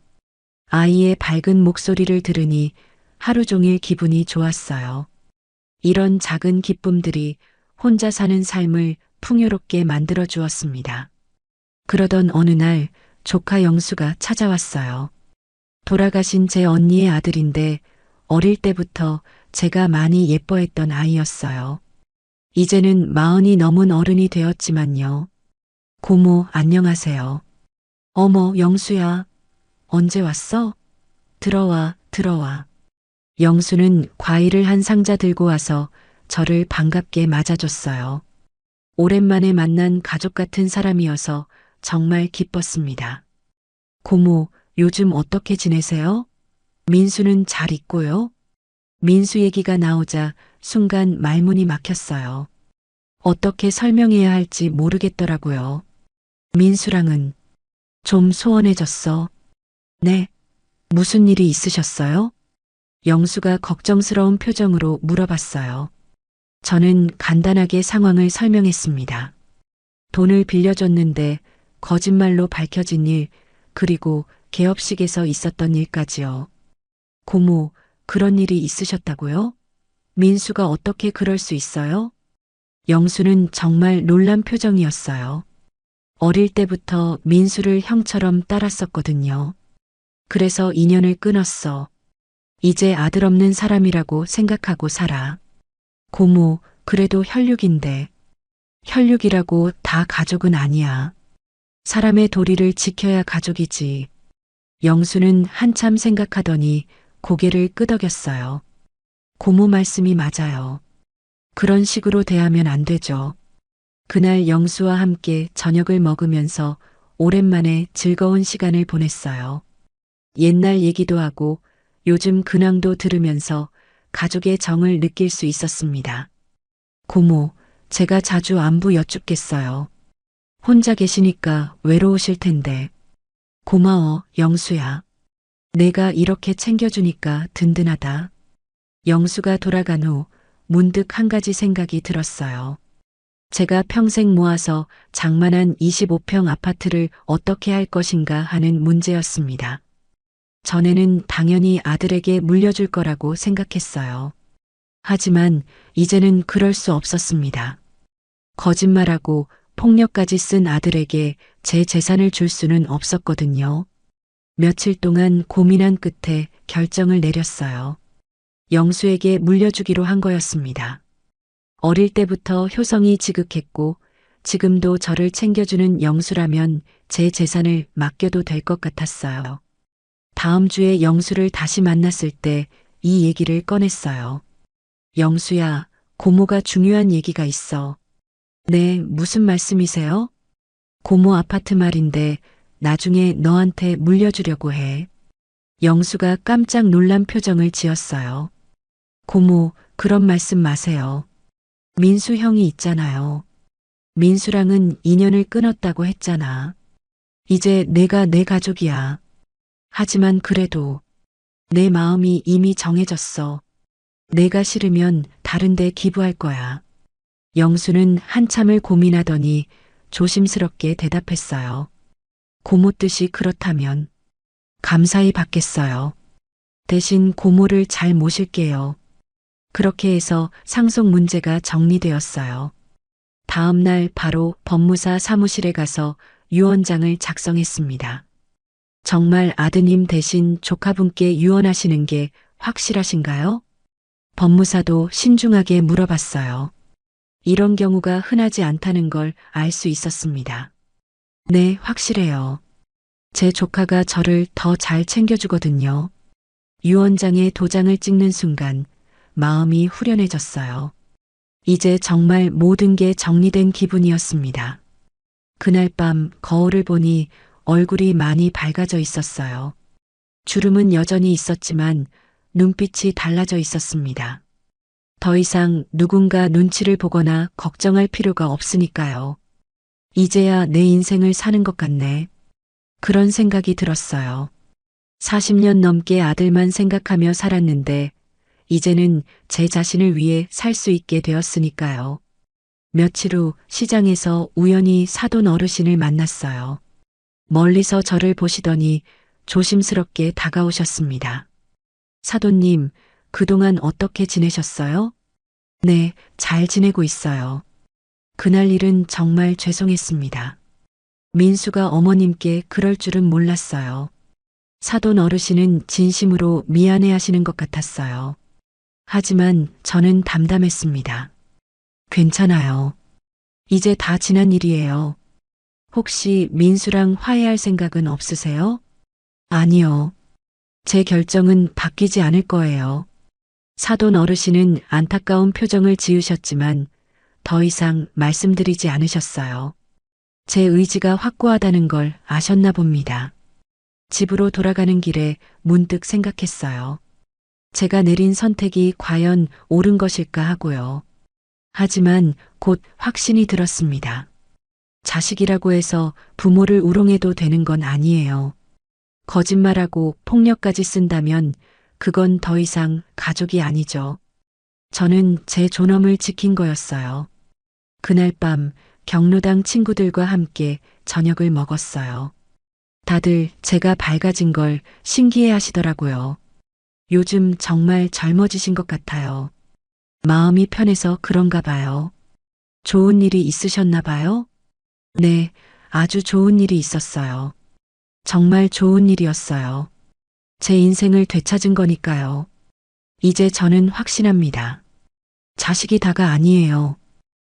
아이의 밝은 목소리를 들으니 하루 종일 기분이 좋았어요. 이런 작은 기쁨들이 혼자 사는 삶을 풍요롭게 만들어 주었습니다. 그러던 어느 날 조카 영수가 찾아왔어요. 돌아가신 제 언니의 아들인데 어릴 때부터 제가 많이 예뻐했던 아이였어요. 이제는 40이 넘은 어른이 되었지만요. 고모, 안녕하세요. 어머, 영수야. 언제 왔어? 들어와, 들어와. 영수는 과일을 한 상자 들고 와서 저를 반갑게 맞아줬어요. 오랜만에 만난 가족 같은 사람이어서 정말 기뻤습니다. 고모, 요즘 어떻게 지내세요? 민수는 잘 있고요. 민수 얘기가 나오자 순간 말문이 막혔어요. 어떻게 설명해야 할지 모르겠더라고요. 민수랑은 좀 소원해졌어. 네. 무슨 일이 있으셨어요? 영수가 걱정스러운 표정으로 물어봤어요. 저는 간단하게 상황을 설명했습니다. 돈을 빌려줬는데 거짓말로 밝혀진 일, 그리고 개업식에서 있었던 일까지요. 고모, 그런 일이 있으셨다고요? 민수가 어떻게 그럴 수 있어요? 영수는 정말 놀란 표정이었어요. 어릴 때부터 민수를 형처럼 따랐었거든요. 그래서 인연을 끊었어. 이제 아들 없는 사람이라고 생각하고 살아. 고모, 그래도 혈육인데. 혈육이라고 다 가족은 아니야. 사람의 도리를 지켜야 가족이지. 영수는 한참 생각하더니 고개를 끄덕였어요. 고모 말씀이 맞아요. 그런 식으로 대하면 안 되죠. 그날 영수와 함께 저녁을 먹으면서 오랜만에 즐거운 시간을 보냈어요. 옛날 얘기도 하고 요즘 근황도 들으면서 가족의 정을 느낄 수 있었습니다. 고모, 제가 자주 안부 여쭙겠어요. 혼자 계시니까 외로우실 텐데. 고마워, 영수야. 내가 이렇게 챙겨주니까 든든하다. 영수가 돌아간 후 문득 한 가지 생각이 들었어요. 제가 평생 모아서 장만한 25평 아파트를 어떻게 할 것인가 하는 문제였습니다. 전에는 당연히 아들에게 물려줄 거라고 생각했어요. 하지만 이제는 그럴 수 없었습니다. 거짓말하고 폭력까지 쓴 아들에게 제 재산을 줄 수는 없었거든요. 며칠 동안 고민한 끝에 결정을 내렸어요. 영수에게 물려주기로 한 거였습니다. 어릴 때부터 효성이 지극했고 지금도 저를 챙겨주는 영수라면 제 재산을 맡겨도 될 것 같았어요. 다음 주에 영수를 다시 만났을 때 이 얘기를 꺼냈어요. 영수야, 고모가 중요한 얘기가 있어. 네, 무슨 말씀이세요? 고모 아파트 말인데 나중에 너한테 물려주려고 해. 영수가 깜짝 놀란 표정을 지었어요. 고모, 그런 말씀 마세요. 민수 형이 있잖아요. 민수랑은 인연을 끊었다고 했잖아. 이제 내가 내 가족이야. 하지만 그래도 내 마음이 이미 정해졌어. 내가 싫으면 다른 데 기부할 거야. 영수는 한참을 고민하더니 조심스럽게 대답했어요. 고모 뜻이 그렇다면 감사히 받겠어요. 대신 고모를 잘 모실게요. 그렇게 해서 상속 문제가 정리되었어요. 다음 날 바로 법무사 사무실에 가서 유언장을 작성했습니다. 정말 아드님 대신 조카분께 유언하시는 게 확실하신가요? 법무사도 신중하게 물어봤어요. 이런 경우가 흔하지 않다는 걸 알 수 있었습니다. 네, 확실해요. 제 조카가 저를 더 잘 챙겨주거든요. 유언장에 도장을 찍는 순간 마음이 후련해졌어요. 이제 정말 모든 게 정리된 기분이었습니다. 그날 밤 거울을 보니 얼굴이 많이 밝아져 있었어요. 주름은 여전히 있었지만 눈빛이 달라져 있었습니다. 더 이상 누군가 눈치를 보거나 걱정할 필요가 없으니까요. 이제야 내 인생을 사는 것 같네. 그런 생각이 들었어요. 40년 넘게 아들만 생각하며 살았는데 이제는 제 자신을 위해 살 수 있게 되었으니까요. 며칠 후 시장에서 우연히 사돈 어르신을 만났어요. 멀리서 저를 보시더니 조심스럽게 다가오셨습니다. 사돈님, 그동안 어떻게 지내셨어요? 네, 잘 지내고 있어요. 그날 일은 정말 죄송했습니다. 민수가 어머님께 그럴 줄은 몰랐어요. 사돈 어르신은 진심으로 미안해 하시는 것 같았어요. 하지만 저는 담담했습니다. 괜찮아요. 이제 다 지난 일이에요. 혹시 민수랑 화해할 생각은 없으세요? 아니요. 제 결정은 바뀌지 않을 거예요. 사돈 어르신은 안타까운 표정을 지으셨지만 더 이상 말씀드리지 않으셨어요. 제 의지가 확고하다는 걸 아셨나 봅니다. 집으로 돌아가는 길에 문득 생각했어요. 제가 내린 선택이 과연 옳은 것일까 하고요. 하지만 곧 확신이 들었습니다. 자식이라고 해서 부모를 우롱해도 되는 건 아니에요. 거짓말하고 폭력까지 쓴다면 그건 더 이상 가족이 아니죠. 저는 제 존엄을 지킨 거였어요. 그날 밤 경로당 친구들과 함께 저녁을 먹었어요. 다들 제가 밝아진 걸 신기해 하시더라고요. 요즘 정말 젊어지신 것 같아요. 마음이 편해서 그런가 봐요. 좋은 일이 있으셨나 봐요? 네, 아주 좋은 일이 있었어요. 정말 좋은 일이었어요. 제 인생을 되찾은 거니까요. 이제 저는 확신합니다. 자식이 다가 아니에요.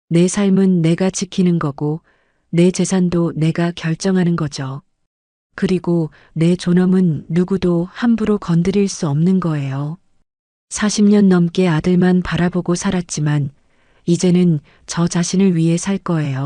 내 삶은 내가 지키는 거고, 내 재산도 내가 결정하는 거죠. 그리고 내 존엄은 누구도 함부로 건드릴 수 없는 거예요. 40년 넘게 아들만 바라보고 살았지만, 이제는 저 자신을 위해 살 거예요.